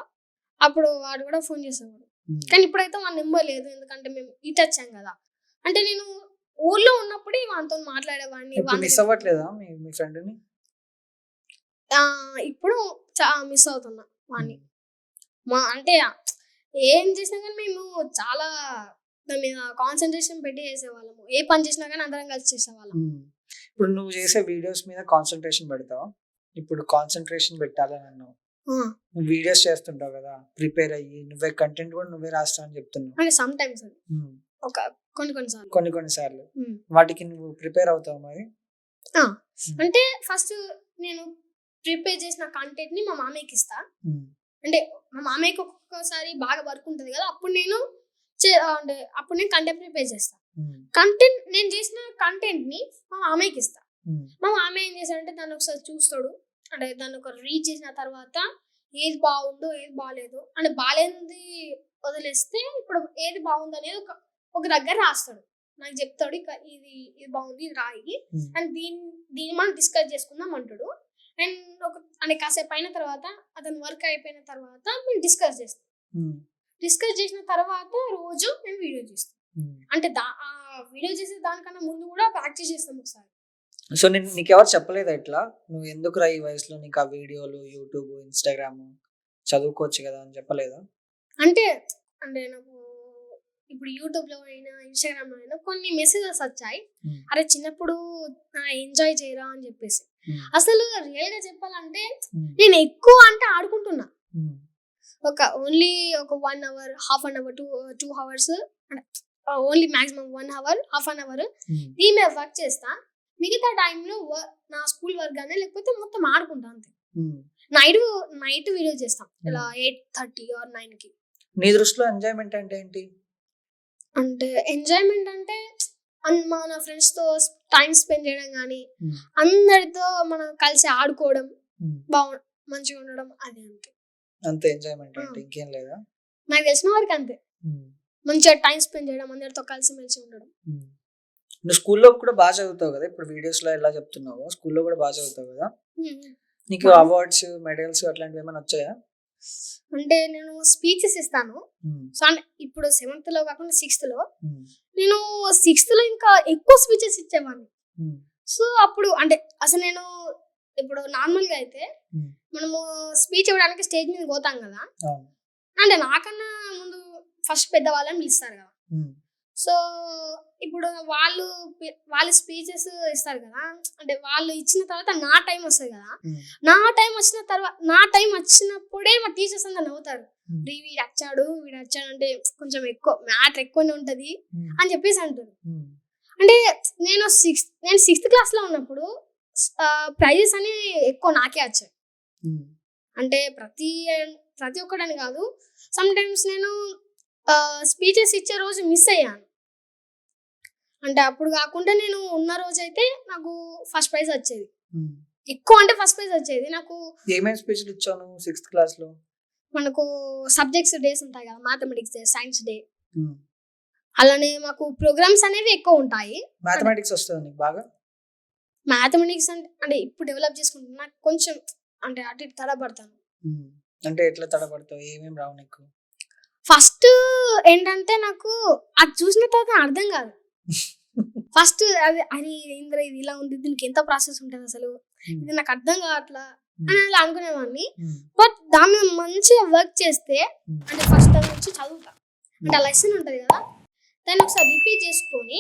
అప్పుడు వాడు కూడా ఫోన్ చేసేవాడు. కానీ ఇప్పుడైతే వాడి నెంబర్ లేదు, ఎందుకంటే మేము ఇటు వచ్చాం కదా. అంటే నేను ఊర్లో ఉన్నప్పుడే వాడితో మాట్లాడేవాడిని. ఇప్పుడు మిస్ అవుతున్నా వాడిని. అంటే ఏం చేసినా కానీ మేము చాలా దాని మీద కాన్సన్ట్రేషన్ పెట్టి చేసేవాళ్ళము, ఏ పని చేసినా కానీ అందరం కలిసి చేసేవాళ్ళం. ఇప్పుడు నువ్వు చేసే వీడియోస్ మీద కాన్సన్ట్రేషన్ పెడతావు, ఇప్పుడు కాన్సన్ట్రేషన్ పెట్టాలని అన్నావు, నువ్వు వీడియోస్ చేస్తుంటావు కదా, ప్రిపేర్ అయ్యి నువ్వే కంటెంట్ కూడా నువ్వే రాస్తావు అని చెప్తున్నావు. అంటే సమ్ టైమ్స్ ఒక కొన్ని సార్లు వాటికి నువ్వు ప్రిపేర్ అవుతావు మరి? అంటే ఫస్ట్ నేను ప్రిపేర్ చేసిన కంటెంట్ ని మా మామయ్యకి ఇస్తా. అంటే మా మామయ్యకి ఒక్కొక్కసారి బాగా వర్క్ ఉంటుంది కదా, అప్పుడు నేను కంటెంట్ ప్రిపేర్ చేస్తా. కంటెంట్ నేను చేసిన కంటెంట్ ని మా మామయ్యకి ఇస్తా. మా మామయ్య ఏం చేశాడంటే దాన్ని ఒకసారి చూస్తాడు, అంటే దాన్ని ఒక రీడ్ చేసిన తర్వాత ఏది బాగుందో ఏది బాగాలేదు, అంటే బాగాలేనిది వదిలేస్తే ఇప్పుడు ఏది బాగుంది అనేది ఒక దగ్గర రాస్తాడు, నాకు చెప్తాడు ఇది బాగుంది ఇది రాయి, అండ్ దీన్ని మనం డిస్కస్ చేసుకుందాం అంటాడు. అండ్ అంటే కాసేపు అయిన తర్వాత అతను వర్క్ అయిపోయిన తర్వాత మేము డిస్కస్ చేస్తాం. డిస్కస్ చేసిన తర్వాత రోజు మేము వీడియో చేస్తాం. అంటే ఆ వీడియో చేసే దానికన్నా ముందు కూడా ప్రాక్టీస్ చేస్తాం ఒకసారి. సో నీకు ఎవరు చెప్పలేదా ఇట్లా నువ్వు ఎందుకు రా ఈ వయసులో నీకు ఆ వీడియోలు, యూట్యూబ్, ఇన్స్టాగ్రామ్ చదువుకోవచ్చు కదా అని చెప్పలేదా? అంటే నాకు ఇప్పుడు యూట్యూబ్ లో అయినా ఇన్స్టాగ్రామ్ లో అయినా కొన్ని మెసేజెస్ వచ్చాయి, అరే చిన్నప్పుడు ఎంజాయ్ చేయరా అని చెప్పేసి. అసలు రియల్ గా చెప్పాలంటే నేను ఎక్కువ అంటే ఆడుకుంటున్నా, ఓన్లీ ఒక 1 hour, half an hour, 2 hours, only maximum 1 hour, half an hour దీని మీద వర్క్ చేస్తా. మిగతా టైంలో నా స్కూల్ వర్క్ కానీ లేకపోతే మొత్తం ఆడుకుంటా అంతే. ఉమ్. నైట్ వీడియో చేస్తాం ఇలా 8:30 or 9కి. నీ దృష్టిలో ఎంజాయ్మెంట్ అంటే ఏంటి? అంటే ఎంజాయ్మెంట్ అంటే మన ఫ్రెండ్స్ తో టైం స్పెండ్ చేయడం కానీ ఉమ్. అందరితో మనం కలిసి ఆడుకోవడం ఉమ్. మంచిగా ఉండడం అది అంతే. అంతే ఎంజాయ్మెంట్ అంటే ఇంకేం లేదా? నాకు తెలిసిన వరకు అంతే. ఉమ్. మంచిగా టైం స్పెండ్ చేయడం, అందరితో కలిసి మెలిసి ఉండడం. ఉమ్. నువ్వు స్కూల్లో కూడా బాగా చదువుతావు కదా, ఇప్పుడు వీడియోస్ లో ఎలా చెప్తున్నావు, స్కూల్లో కూడా బాగా చదువుతావు కదా, నీకు అవార్డ్స్ మెడల్స్ అట్లాంటివి ఏమైనా వచ్చాయా? అంటే నేను స్పీచెస్ ఇస్తాను. సో అంటే ఇప్పుడు 7th లో కాకుండా 6th లో, నేను 6th లో ఇంకా ఎక్కువ స్పీచెస్ ఇచ్చేవాడిని. సో అప్పుడు అంటే అసలు నేను ఇప్పుడు నార్మల్ గా అయితే మనము స్పీచ్ ఇవ్వడానికి స్టేజ్ మీద పోతాం కదా, అంటే నాకన్నా ముందు ఫస్ట్ పెద్ద వాళ్ళని పిలుస్తారు కదా. సో ఇప్పుడు వాళ్ళు స్పీచెస్ ఇస్తారు కదా, అంటే వాళ్ళు ఇచ్చిన తర్వాత నా టైం వస్తుంది కదా, నా టైం వచ్చినప్పుడే మా టీచర్స్ అందరు నవ్వుతారు, వీడు వచ్చాడు అంటే కొంచెం ఎక్కువ మ్యాటర్ ఎక్కువనే ఉంటది అని చెప్పేసి అంటారు. అంటే నేను 6th క్లాస్ లో ఉన్నప్పుడు ప్రైజెస్ అని ఎక్కువ నాకే వచ్చాయి. అంటే ప్రతి ఒక్కటని కాదు, సమ్ టైమ్స్ నేను స్పీచెస్ ఇచ్చే రోజు మిస్ అయ్యాను. అంటే అప్పుడు కాకుండా నేను ఉన్న రోజు అయితే నాకు ఫస్ట్ ప్రైజ్ వచ్చేది, ఎక్కువ అంటే ఫస్ట్ ప్రైజ్ వచ్చేది నాకు. ఏమేమి స్పీచ్లు ఇచ్చాను 6th క్లాస్ లో? మనకు సబ్జెక్ట్స్ డేస్ ఉంటాయి కదా, మ్యాథమెటిక్స్ డే, సైన్స్ డే, అలానే మాకు ప్రోగ్రామ్స్ అనేవి ఎక్కువ ఉంటాయి. మ్యాథమెటిక్స్ వస్తుంది నీకు బాగా? మ్యాథమెటిక్స్ అంటే ఇప్పుడు డెవలప్ చేసుకుంటున్నా, నాకు కొంచెం అంటే అటు ఇటు తడబడతాను. అంటే ఎట్లా తడబడతావు, ఏమేమి రావు నీకు? ఫస్ట్ ఏంటంటే నాకు అది చూసిన తర్వాత అర్థం కాదు. ఫస్ట్ అది ఏంద్ర ఇది ఇలా ఉంది, దీనికి ఎంత ప్రాసెస్ ఉంటుంది అసలు, ఇది నాకు అర్థం కావట్లా అని అలా అనుకునేవాడిని. బట్ దాని మీద మంచిగా వర్క్ చేస్తే, అంటే ఫస్ట్ దాని నుంచి చదువుతా, అంటే లెసన్ ఉంటుంది కదా, దాన్ని ఒకసారి రిపీట్ చేసుకొని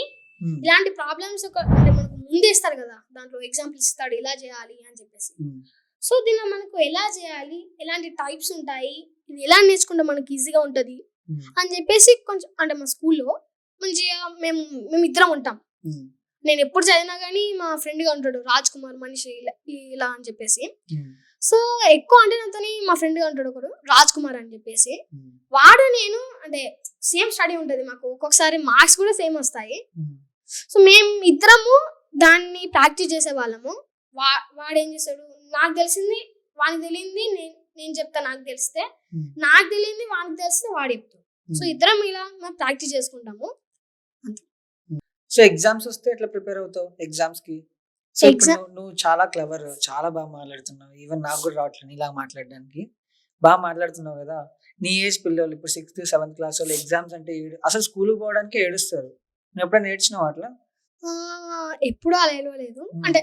ఇలాంటి ప్రాబ్లమ్స్ అంటే మనకు ముందే ఇస్తారు కదా, దాంట్లో ఎగ్జాంపుల్స్ ఇస్తాడు ఇలా చేయాలి అని చెప్పేసి. సో దీనిలో మనకు ఎలా చేయాలి, ఎలాంటి టైప్స్ ఉంటాయి, ఇది ఎలా నేర్చుకుంటే మనకి ఈజీగా ఉంటుంది అని చెప్పేసి కొంచెం, అంటే మా స్కూల్లో మంచిగా మేము ఇద్దరం ఉంటాం. నేను ఎప్పుడు చదివినా కానీ మా ఫ్రెండ్గా ఉంటాడు రాజ్ కుమార్ మనిషి ఇలా అని చెప్పేసి. సో ఎక్కువ అంటే నాతో మా ఫ్రెండ్గా ఉంటాడు ఒకడు రాజ్ కుమార్ అని చెప్పేసి. వాడు నేను అంటే సేమ్ స్టడీ ఉంటుంది మాకు, ఒక్కొక్కసారి మార్క్స్ కూడా సేమ్ వస్తాయి. సో మేము ఇద్దరము దాన్ని ప్రాక్టీస్ చేసే వాళ్ళము. వాడు ఏం చేస్తాడు, నాకు తెలిసింది వానికి తెలియంది నేను చెప్తా, నాకు తెలిస్తే నాకు తెలియంది వానికి తెలిస్తే వాడు చెప్తాడు. సో ఇద్దరం ఇలా మేము ప్రాక్టీస్ చేసుకుంటాము. సో ఎగ్జామ్స్ వస్తే ఎట్లా ప్రిపేర్ అవుతావు ఎగ్జామ్స్ కి? నువ్వు చాలా క్లవర్, చాలా బాగా మాట్లాడుతున్నావు, ఈవెన్ నాకు కూడా రావట్లేదు ఇలా మాట్లాడడానికి, బాగా మాట్లాడుతున్నావు కదా. నీ ఏజ్ పిల్లలు ఇప్పుడు 6th 7th క్లాస్ వాళ్ళు ఎగ్జామ్స్ అంటే అసలు స్కూల్కి పోవడానికి ఏడుస్తారు. నువ్వు ఎప్పుడైనా నేర్చినావు అట్లా? ఎప్పుడు అలా ఏడవలేదు. అంటే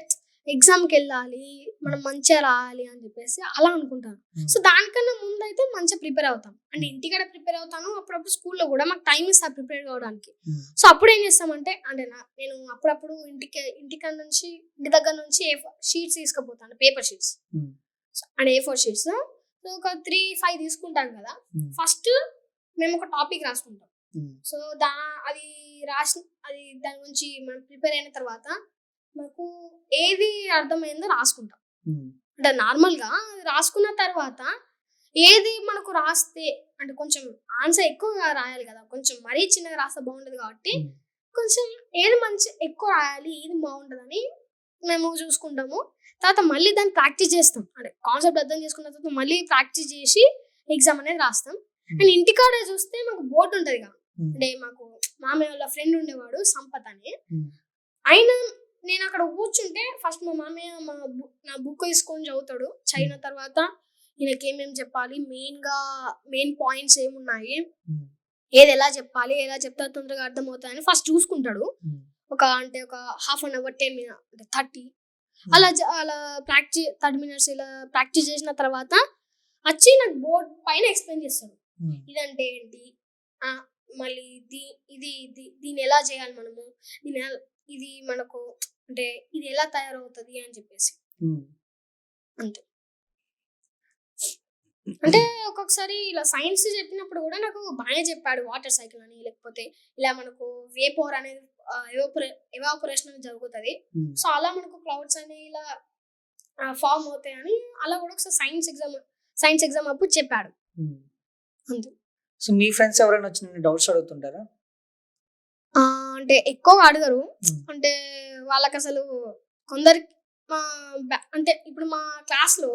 ఎగ్జామ్కి వెళ్ళాలి, మనం మంచిగా రాయాలి అని చెప్పేసి అలా అనుకుంటాను. సో దానికన్నా ముందు అయితే మంచిగా ప్రిపేర్ అవుతాం. అంటే ఇంటికాడ ప్రిపేర్ అవుతాను, అప్పుడప్పుడు స్కూల్లో కూడా మాకు టైం ఇస్తారు ప్రిపేర్ కావడానికి. సో అప్పుడు ఏం చేస్తామంటే, అంటే నేను అప్పుడప్పుడు ఇంటి దగ్గర నుంచి షీట్స్ తీసుకుపోతాను, పేపర్ షీట్స్, అంటే A4 షీట్స్. సో ఒక 3-5 తీసుకుంటాం కదా. ఫస్ట్ మేము ఒక టాపిక్ రాసుకుంటాం. సో అది దాని గురించి మనం ప్రిపేర్ అయిన తర్వాత మాకు ఏది అర్థమైందో రాసుకుంటాం. అంటే నార్మల్గా రాసుకున్న తర్వాత ఏది మనకు రాస్తే, అంటే కొంచెం ఆన్సర్ ఎక్కువగా రాయాలి కదా, కొంచెం మరీ చిన్నగా రాస్తే బాగుండదు కాబట్టి కొంచెం ఏది మంచి ఎక్కువ రాయాలి, ఏది బాగుంటుందని మేము చూసుకుంటాము. తర్వాత మళ్ళీ దాన్ని ప్రాక్టీస్ చేస్తాం, అంటే కాన్సెప్ట్ అర్థం చేసుకున్న తర్వాత మళ్ళీ ప్రాక్టీస్ చేసి ఎగ్జామ్ అనేది రాస్తాం. అండ్ ఇంటికాడ చూస్తే మాకు బోర్డు ఉంటుంది కదా, అంటే మాకు మామయ్య వాళ్ళ ఫ్రెండ్ ఉండేవాడు సంపత్ అని. అయినా నేను అక్కడ కూర్చుంటే ఫస్ట్ మా మామయ్య నా బుక్ తీసుకొని చదువుతాడు. చదివిన తర్వాత ఈయనకి ఏమేమి చెప్పాలి, మెయిన్ పాయింట్స్ ఏమున్నాయి, ఏది ఎలా చెప్పాలి, ఎలా చెప్తే తొందరగా అర్థమవుతాయని ఫస్ట్ చూసుకుంటాడు. ఒక 1/2 an hour 10 minutes అంటే 30 అలా 30 minutes ఇలా ప్రాక్టీస్ చేసిన తర్వాత వచ్చి నాకు బోర్డ్ పైన ఎక్స్ప్లెయిన్ చేస్తాడు, ఇదంటే ఏంటి, మళ్ళీ దీన్ని ఎలా చేయాలి మనము, ఇది మనకు అంటే ఇది ఎలా తయారవుతుంది అని చెప్పేసి. అంతే. అంటే ఒక్కొక్కసారి ఇలా సైన్స్ చెప్పినప్పుడు కూడా నాకు బాగానే చెప్పాడు, వాటర్ సైకిల్ అని, లేకపోతే ఇలా మనకు వేపోర్ అనేది ఎవాపరేషన్ అనేది జరుగుతుంది. సో అలా మనకు క్లౌడ్స్ అనేవి ఇలా ఫామ్ అవుతాయి అని అలా కూడా ఒకసారి సైన్స్ ఎగ్జామ్ అప్పుడు చెప్పాడు. అంతే. సో మీ ఫ్రెండ్స్ ఎవరైనా వచ్చి డౌట్స్ అడుగుతుంటారా? అంటే ఎక్కువగా అడగరు. అంటే వాళ్ళకి అసలు కొందరికి అంటే ఇప్పుడు మా క్లాస్లో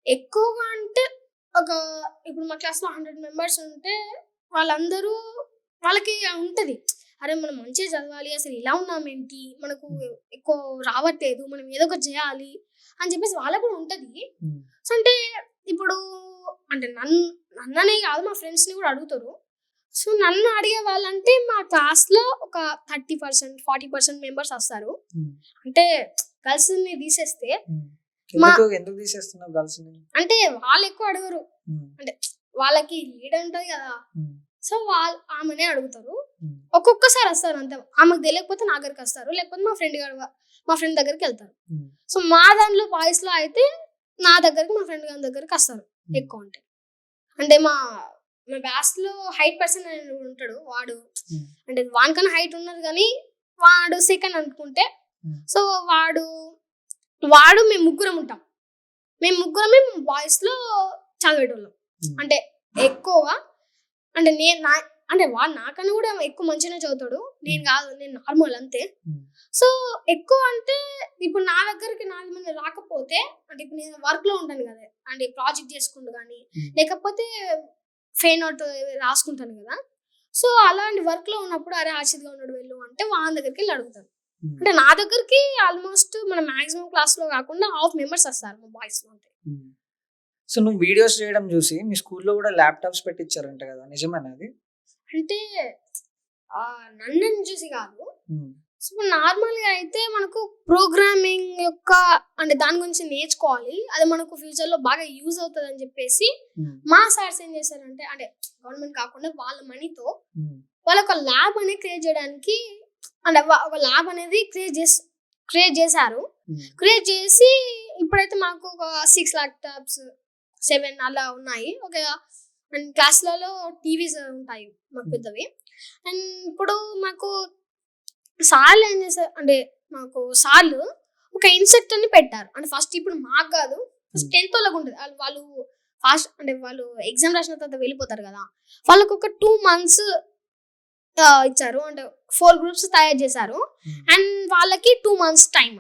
ఎక్కువగా అంటే ఇప్పుడు మా క్లాస్లో 100 మెంబర్స్ ఉంటే వాళ్ళందరూ వాళ్ళకి ఉంటది, అరే మనం మంచిగా చదవాలి, అసలు ఇలా ఉన్నామేంటి, మనకు ఎక్కువ రావట్లేదు, మనం ఏదో ఒకటి చేయాలి అని చెప్పేసి వాళ్ళకు కూడా ఉంటది. సో అంటే ఇప్పుడు అంటే నన్ననే కాదు, మా ఫ్రెండ్స్ని కూడా అడుగుతారు. సో నన్ను అడిగే వాళ్ళంటే మా క్లాస్లో ఒక 30% 40% మెంబర్స్ వస్తారు. అంటే గర్ల్స్ని తీసేస్తే ఎందుకు తీసేస్తున్నావు గర్ల్స్? అంటే వాళ్ళు ఎక్కువ అడగరు, అంటే వాళ్ళకి లీడ్ ఉంటది కదా, సో వాళ్ళు ఆమెనే అడుగుతారు. ఒక్కొక్కసారి వస్తారు అంతే, ఆమెకు తెలియకపోతే నా దగ్గరికి వస్తారు, లేకపోతే మా ఫ్రెండ్ దగ్గరికి వెళ్తారు. సో మా దాంట్లో బాయ్స్ లో అయితే నా దగ్గరికి మా ఫ్రెండ్ గారి దగ్గరికి వస్తారు ఎక్కువ. అంటే మా బ్యాచ్ లో హైట్ పర్సన్ ఉంటాడు, వాడు అంటే వానికన్నా హైట్ ఉన్నది కానీ వాడు సెకండ్ అనుకుంటే. సో వాడు మేము ముగ్గురం ఉంటాం, మేము బాయ్స్ లో చదివేటోళ్ళం. అంటే ఎక్కువగా అంటే అంటే వాడు నాకన్నా కూడా ఎక్కువ మంచిగానే చదువుతాడు, నేను కాదు, నేను నార్మల్ అంతే. సో ఎక్కువ అంటే ఇప్పుడు నా దగ్గరికి 4 మంది రాకపోతే, అంటే ఇప్పుడు నేను వర్క్ లో ఉంటాను కదా, అంటే ప్రాజెక్ట్ చేసుకుంటూ కానీ లేకపోతే ఫెయిన్ అవుట్ రాసుకుంటాను కదా, సో అలాంటి వర్క్ లో ఉన్నప్పుడు అరే ఆశిద్గా ఉన్నాడు వెళ్ళు అంటే వాళ్ళ దగ్గరికి వెళ్ళి అడుగుతాను. అంటే నా దగ్గరికి ఆల్మోస్ట్ మన మాక్సిమం క్లాస్ లో కాకుండా హాఫ్ మెంబర్స్ వస్తారు మా బాయ్స్ లో. అంటే సో నువ్వు వీడియోస్ చేయడం చూసి మీ స్కూల్లో కూడా ల్యాప్టాప్స్ పెట్టించారంట కదా, నిజమేనా అది? అంటే నన్ను చూసి కాదు, సో నార్మల్ గా అయితే మనకు ప్రోగ్రామింగ్ యొక్క అంటే దాని గురించి నేర్చుకోవాలి, అది మనకు ఫ్యూచర్ లో బాగా యూజ్ అవుతుంది అని చెప్పేసి మా సార్స్ ఏం చేశారంటే, అంటే గవర్నమెంట్ కాకుండా వాళ్ళ మనీతో వాళ్ళ ఒక ల్యాబ్ అనేది క్రియేట్ చేయడానికి, అంటే ఒక ల్యాబ్ అనేది క్రియేట్ చేశారు. క్రియేట్ చేసి ఇప్పుడైతే మాకు ఒక 6 ల్యాప్టాప్స్ 7 అలా ఉన్నాయి. ఒక అండ్ క్లాస్లలో టీవీస్ ఉంటాయి మాకు పెద్దవి. అండ్ ఇప్పుడు మాకు సార్లు ఏం చేశారు అంటే, మాకు సార్లు ఒక ఇన్స్ట్రక్టర్ ని పెట్టారు. అంటే ఫస్ట్ ఇప్పుడు మాకు కాదు, ఫస్ట్ 10th వాళ్ళకు ఉంటుంది, వాళ్ళు ఫాస్ట్ అంటే వాళ్ళు ఎగ్జామ్ రాసిన తర్వాత వెళ్ళిపోతారు కదా, వాళ్ళకు ఒక 2 months ఇచ్చారు. అంటే 4 groups తయారు చేశారు. అండ్ వాళ్ళకి 2 months టైం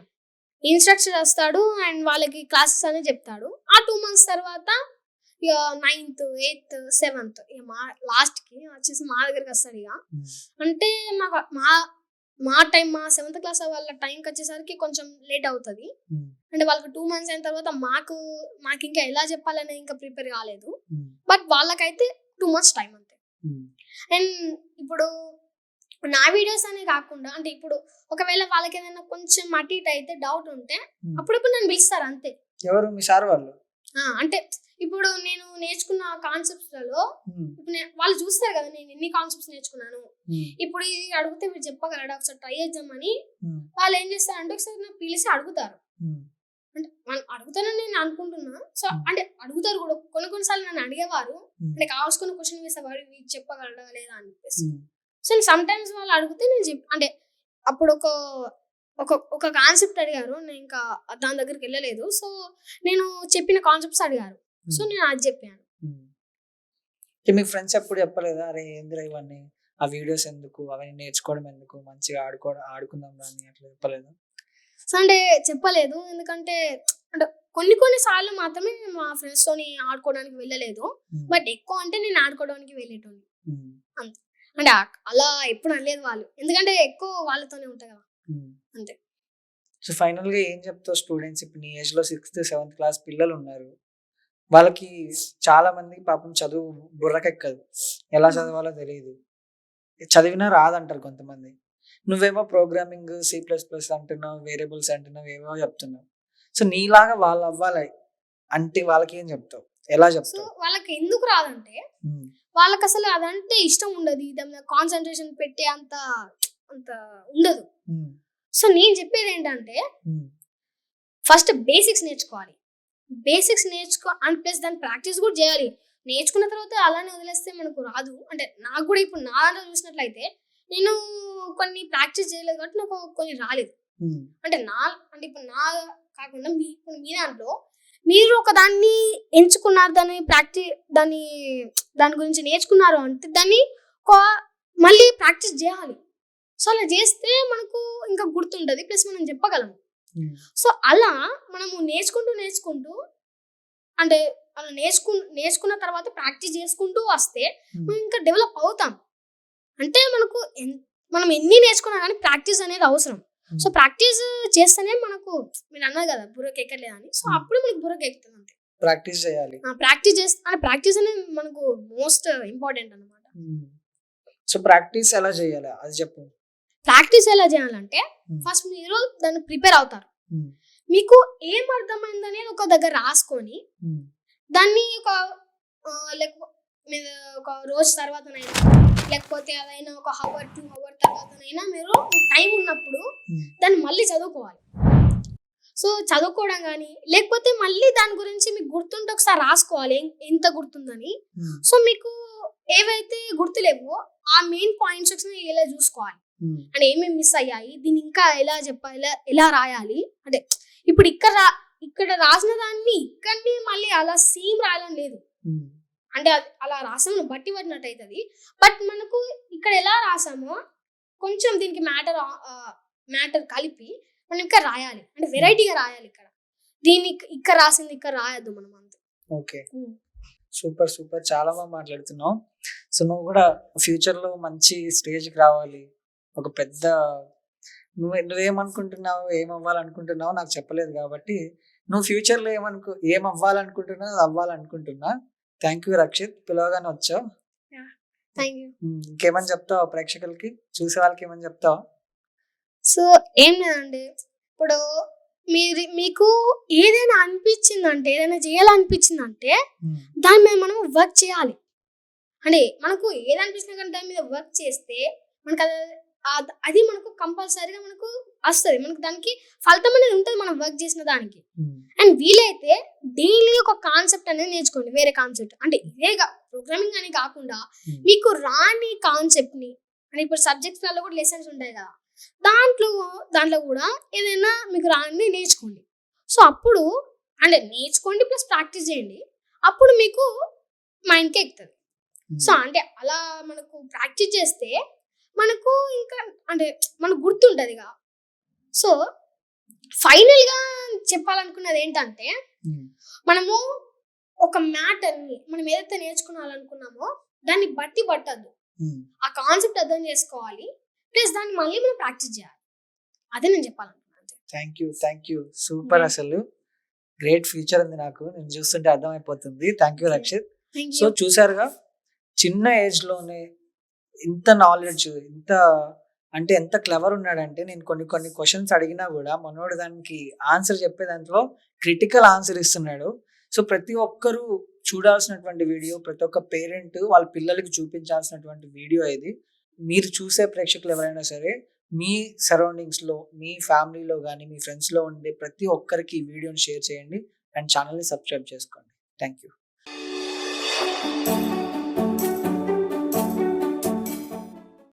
ఇన్స్ట్రక్టర్ వస్తాడు అండ్ వాళ్ళకి క్లాసెస్ అనేది చెప్తాడు. ఆ 2 months తర్వాత ఇక 9th 8th 7th ఇక లాస్ట్ కి వచ్చేసి మా దగ్గరికి వస్తాడు. ఇక అంటే మాకు మా 7th క్లాస్ వాళ్ళ టైంకి వచ్చేసరికి కొంచెం లేట్ అవుతుంది. అంటే వాళ్ళకి 2 months అయిన తర్వాత మాకు ఇంకా ఎలా చెప్పాలనేది ఇంకా ప్రిపేర్ కాలేదు. బట్ వాళ్ళకైతే 2 months టైం అంతే. అండ్ ఇప్పుడు నా వీడియోస్ అనే కాకుండా, అంటే ఇప్పుడు ఒకవేళ వాళ్ళకి ఏదైనా కొంచెం అటు ఇటు అయితే డౌట్ ఉంటే అప్పుడప్పుడు నన్ను పిలుస్తారు అంతే. ఎవరు? మీ సార్ వాళ్ళు? అంటే ఇప్పుడు నేను నేర్చుకున్న కాన్సెప్ట్స్ లలో ఇప్పుడు వాళ్ళు చూస్తారు కదా నేను ఎన్ని కాన్సెప్ట్స్ నేర్చుకున్నాను, ఇప్పుడు ఇది అడిగితే మీరు చెప్పగలరా, ఒకసారి ట్రై చేద్దామని వాళ్ళు ఏం చేస్తారంటే ఒకసారి నాకు పిలిచి అడుగుతారు. అంటే అడుగుతానని నేను అనుకుంటున్నా. సో అంటే అడుగుతారు కూడా, కొన్నిసార్లు నన్ను అడిగేవారు, అంటే కావాల్సుకున్న క్వశ్చన్ వేసేవారు, ఇది చెప్పగలరా లేదా అని చెప్పేసి. సో సమ్ టైమ్స్ వాళ్ళు అడిగితే నేను అంటే అప్పుడు ఒక కాన్సెప్ట్ అడిగారు, నేను ఇంకా దాని దగ్గరికి వెళ్ళలేదు. సో నేను చెప్పిన కాన్సెప్ట్స్ అడిగారు, సో నేను అది చెప్పాను. మీ ఫ్రెండ్స్ ఎప్పుడు చెప్పలేదా, అరే ఏందిరా ఇవన్నీ, ఆ వీడియోస్ ఎందుకు, అవన్నీ నేర్చుకోవడం ఎందుకు, మంచిగా ఆడుకుందాం అని అట్లా చెప్పలేదు? సో అంటే చెప్పలేదు, ఎందుకంటే అంటే కొన్ని సార్లు మాత్రమే మా ఫ్రెండ్స్ తోని ఆడుకోవడానికి వెళ్ళలేదు. బట్ ఎక్కువ అంటే నేను ఆడుకోవడానికి వెళ్ళేటోని అంతే. అంటే అలా ఎప్పుడు అనలేదు వాళ్ళు, ఎందుకంటే ఎక్కువ వాళ్ళతోనే ఉంటాయి కదా అంతే. సో ఫైనల్ గా ఏం చెప్తావు స్టూడెంట్స్, ఇప్పుడు నీ ఏజ్ లో 6th 7th క్లాస్ పిల్లలు ఉన్నారు, వాళ్ళకి చాలా మంది పాపం చదువు బుర్రకెక్కదు, ఎలా చదవాలో తెలియదు, చదివినా రాదంటారు కొంతమంది. నువ్వేమో ప్రోగ్రామింగ్ C++ అంటున్నావు, వేరియబుల్స్ అంటున్నావు, ఏమో చెప్తున్నావు. సో నీలాగా వాళ్ళు అవ్వాలి అంటే వాళ్ళకి ఏం చెప్తావు, ఎలా చెప్తావు? సో వాళ్ళకి ఎందుకు రాదంటే, వాళ్ళకి అసలు అదంటే ఇష్టం ఉండదు, దాని మీద కాన్సన్ట్రేషన్ పెట్టే అంత ఉండదు. సో నేను చెప్పేది ఏంటంటే, ఫస్ట్ బేసిక్స్ నేర్చుకోవాలి. బేసిక్స్ నేర్చుకో అండ్ ప్లస్ దాని ప్రాక్టీస్ కూడా చేయాలి. నేర్చుకున్న తర్వాత అలానే వదిలేస్తే మనకు రాదు. అంటే నాకు కూడా ఇప్పుడు నా దాంట్లో చూసినట్లయితే నేను కొన్ని ప్రాక్టీస్ చేయలేదు కాబట్టి నాకు కొన్ని రాలేదు. అంటే ఇప్పుడు నా కాకుండా ఇప్పుడు మీ దాంట్లో మీరు ఒక దాన్ని ఎంచుకున్నారు, దాని గురించి నేర్చుకున్నారు అంటే దాన్ని మళ్ళీ ప్రాక్టీస్ చేయాలి. సో అలా చేస్తే మనకు ఇంకా గుర్తుంటది, ప్లస్ మనం చెప్పగలము. సో అలా మనము నేర్చుకుంటూ అంటే అలా నేర్చుకున్న తర్వాత ప్రాక్టీస్ చేసుకుంటూ వస్తే మనం ఇంకా డెవలప్ అవుతాం. అంటే మనం ఎన్ని నేర్చుకున్నా కానీ ప్రాక్టీస్ అనేది అవసరం. సో ప్రాక్టీస్ చేస్తేనే మనకు, మీరు అన్నారు కదా బుర్రకి ఎక్కలేదని, సో అప్పుడు మనకు బుర్రకి ఎక్కుతుంది. అంతే, ప్రాక్టీస్ చేయాలి. ప్రాక్టీస్ అనేది మనకు మోస్ట్ ఇంపార్టెంట్ అన్నమాట. సో ప్రాక్టీస్ ఎలా చేయాలి అది చెప్పు. ప్రాక్టీస్ ఎలా చేయాలంటే ఫస్ట్ మీరు దాన్ని ప్రిపేర్ అవుతారు. మీకు ఏం అర్థమైందనేది ఒక దగ్గర రాసుకొని దాన్ని ఒక రోజు తర్వాతనైనా లేకపోతే అదైనా ఒక హవర్ 2 hours తర్వాతనైనా మీరు టైం ఉన్నప్పుడు దాన్ని మళ్ళీ చదువుకోవాలి. సో చదువుకోవడం కానీ లేకపోతే మళ్ళీ దాని గురించి మీకు గుర్తుంటే ఒకసారి రాసుకోవాలి ఎంత గుర్తుందని. సో మీకు ఏవైతే గుర్తులేవో ఆ మెయిన్ పాయింట్స్ ఇలా చూసుకోవాలి. అంటే ఏమేమి మిస్ అయ్యాయి, దీన్ని ఇంకా ఎలా చెప్పాలి, ఎలా రాయాలి. అంటే ఇప్పుడు ఇక్కడ రాసిన దాన్ని ఇక్కడిని మళ్ళీ అలా సేమ్ రాయడం లేదు. అంటే అలా రాసాము బట్టి పడినట్టు అవుతుంది. బట్ మనకు ఇక్కడ ఎలా రాసామో కొంచెం దీనికి మ్యాటర్ కలిపి మనం ఇక్కడ రాయాలి. అంటే వెరైటీగా రాయాలి. దీన్ని ఇక్కడ రాసింది ఇక్కడ రాయద్దు మనం అంతే. ఓకే, సూపర్ సూపర్, చాలా బాగా మాట్లాడుతున్నావు. సో నువ్వు కూడా ఫ్యూచర్ లో మంచి స్టేజ్కి రావాలి. ఒక పెద్ద నువ్వేమనుకుంటున్నావు, ఏమవ్వాలనుకుంటున్నావు నాకు చెప్పలేదు కాబట్టి నువ్వు ఫ్యూచర్ లో ఏం అవ్వాలనుకుంటున్నావు అది అవ్వాలనుకుంటున్నా. థ్యాంక్ యూ రక్షిత్, పిలవగానే వచ్చావు. ఇంకేమని చెప్తావు ప్రేక్షకులకి, చూసే వాళ్ళకి ఏమని చెప్తావు? సో ఏం లేదండి, ఇప్పుడు మీకు ఏదైనా అనిపించిందంటే, ఏదైనా చేయాలనిపించిందంటే దాని మీద మనం వర్క్ చేయాలి. అంటే మనకు ఏదనిపించినా కానీ దాని మీద వర్క్ చేస్తే మనకు అది మనకు కంపల్సరీగా మనకు వస్తుంది. మనకు దానికి ఫలితం అనేది ఉంటుంది మనం వర్క్ చేసిన దానికి. అండ్ వీలైతే డైలీ ఒక కాన్సెప్ట్ అనేది నేర్చుకోండి, వేరే కాన్సెప్ట్. అంటే ఇదేగా ప్రోగ్రామింగ్ అని కాకుండా మీకు రాని కాన్సెప్ట్ ని, అంటే ఇప్పుడు సబ్జెక్ట్స్ లలో కూడా లెసన్స్ ఉంటాయి కదా, దాంట్లో కూడా ఏదైనా మీకు రాని నేర్చుకోండి. సో అప్పుడు అంటే నేర్చుకోండి ప్లస్ ప్రాక్టీస్ చేయండి, అప్పుడు మీకు మైండ్కి ఎక్కుతుంది. సో అంటే అలా మనకు ప్రాక్టీస్ చేస్తే మనకు ఇంకా అంటే మనకు గుర్తుంటది. సో ఫైనల్ గా చెప్పాలనుకున్నది ఏంటంటే, మనము ఒక మ్యాటర్ని మనం ఏదైతే నేర్చుకోవాలనుకున్నామో దాన్ని బట్టి పట్టద్దు, ఆ కాన్సెప్ట్ అర్థం చేసుకోవాలి, ప్లస్ దాన్ని మళ్ళీ మనం ప్రాక్టీస్ చేయాలి. అదే నేను చెప్పాలనుకున్నాను. థ్యాంక్ యూ సూపర్, అసలు గ్రేట్ ఫ్యూచర్ ఉంది నాకు, నేను చూస్తుంటే అర్థమైపోతుంది. Thank you Rakshit. సో చూసారుగా, చిన్న ఏజ్ లోనే ఇంత నాలెడ్జ్, ఎంత క్లవర్ ఉన్నాడంటే, నేను కొన్ని క్వశ్చన్స్ అడిగినా కూడా మనోడు దానికి ఆన్సర్ చెప్పే దాంట్లో క్రిటికల్ ఆన్సర్ ఇస్తున్నాడు. సో ప్రతి ఒక్కరూ చూడాల్సినటువంటి వీడియో, ప్రతి ఒక్క పేరెంట్ వాళ్ళ పిల్లలకి చూపించాల్సినటువంటి వీడియో ఇది. మీరు చూసే ప్రేక్షకులు ఎవరైనా సరే మీ సరౌండింగ్స్లో, మీ ఫ్యామిలీలో కానీ మీ ఫ్రెండ్స్లో ఉండే ప్రతి ఒక్కరికి ఈ వీడియోని షేర్ చేయండి అండ్ ఛానల్ని సబ్స్క్రైబ్ చేసుకోండి. Thank you.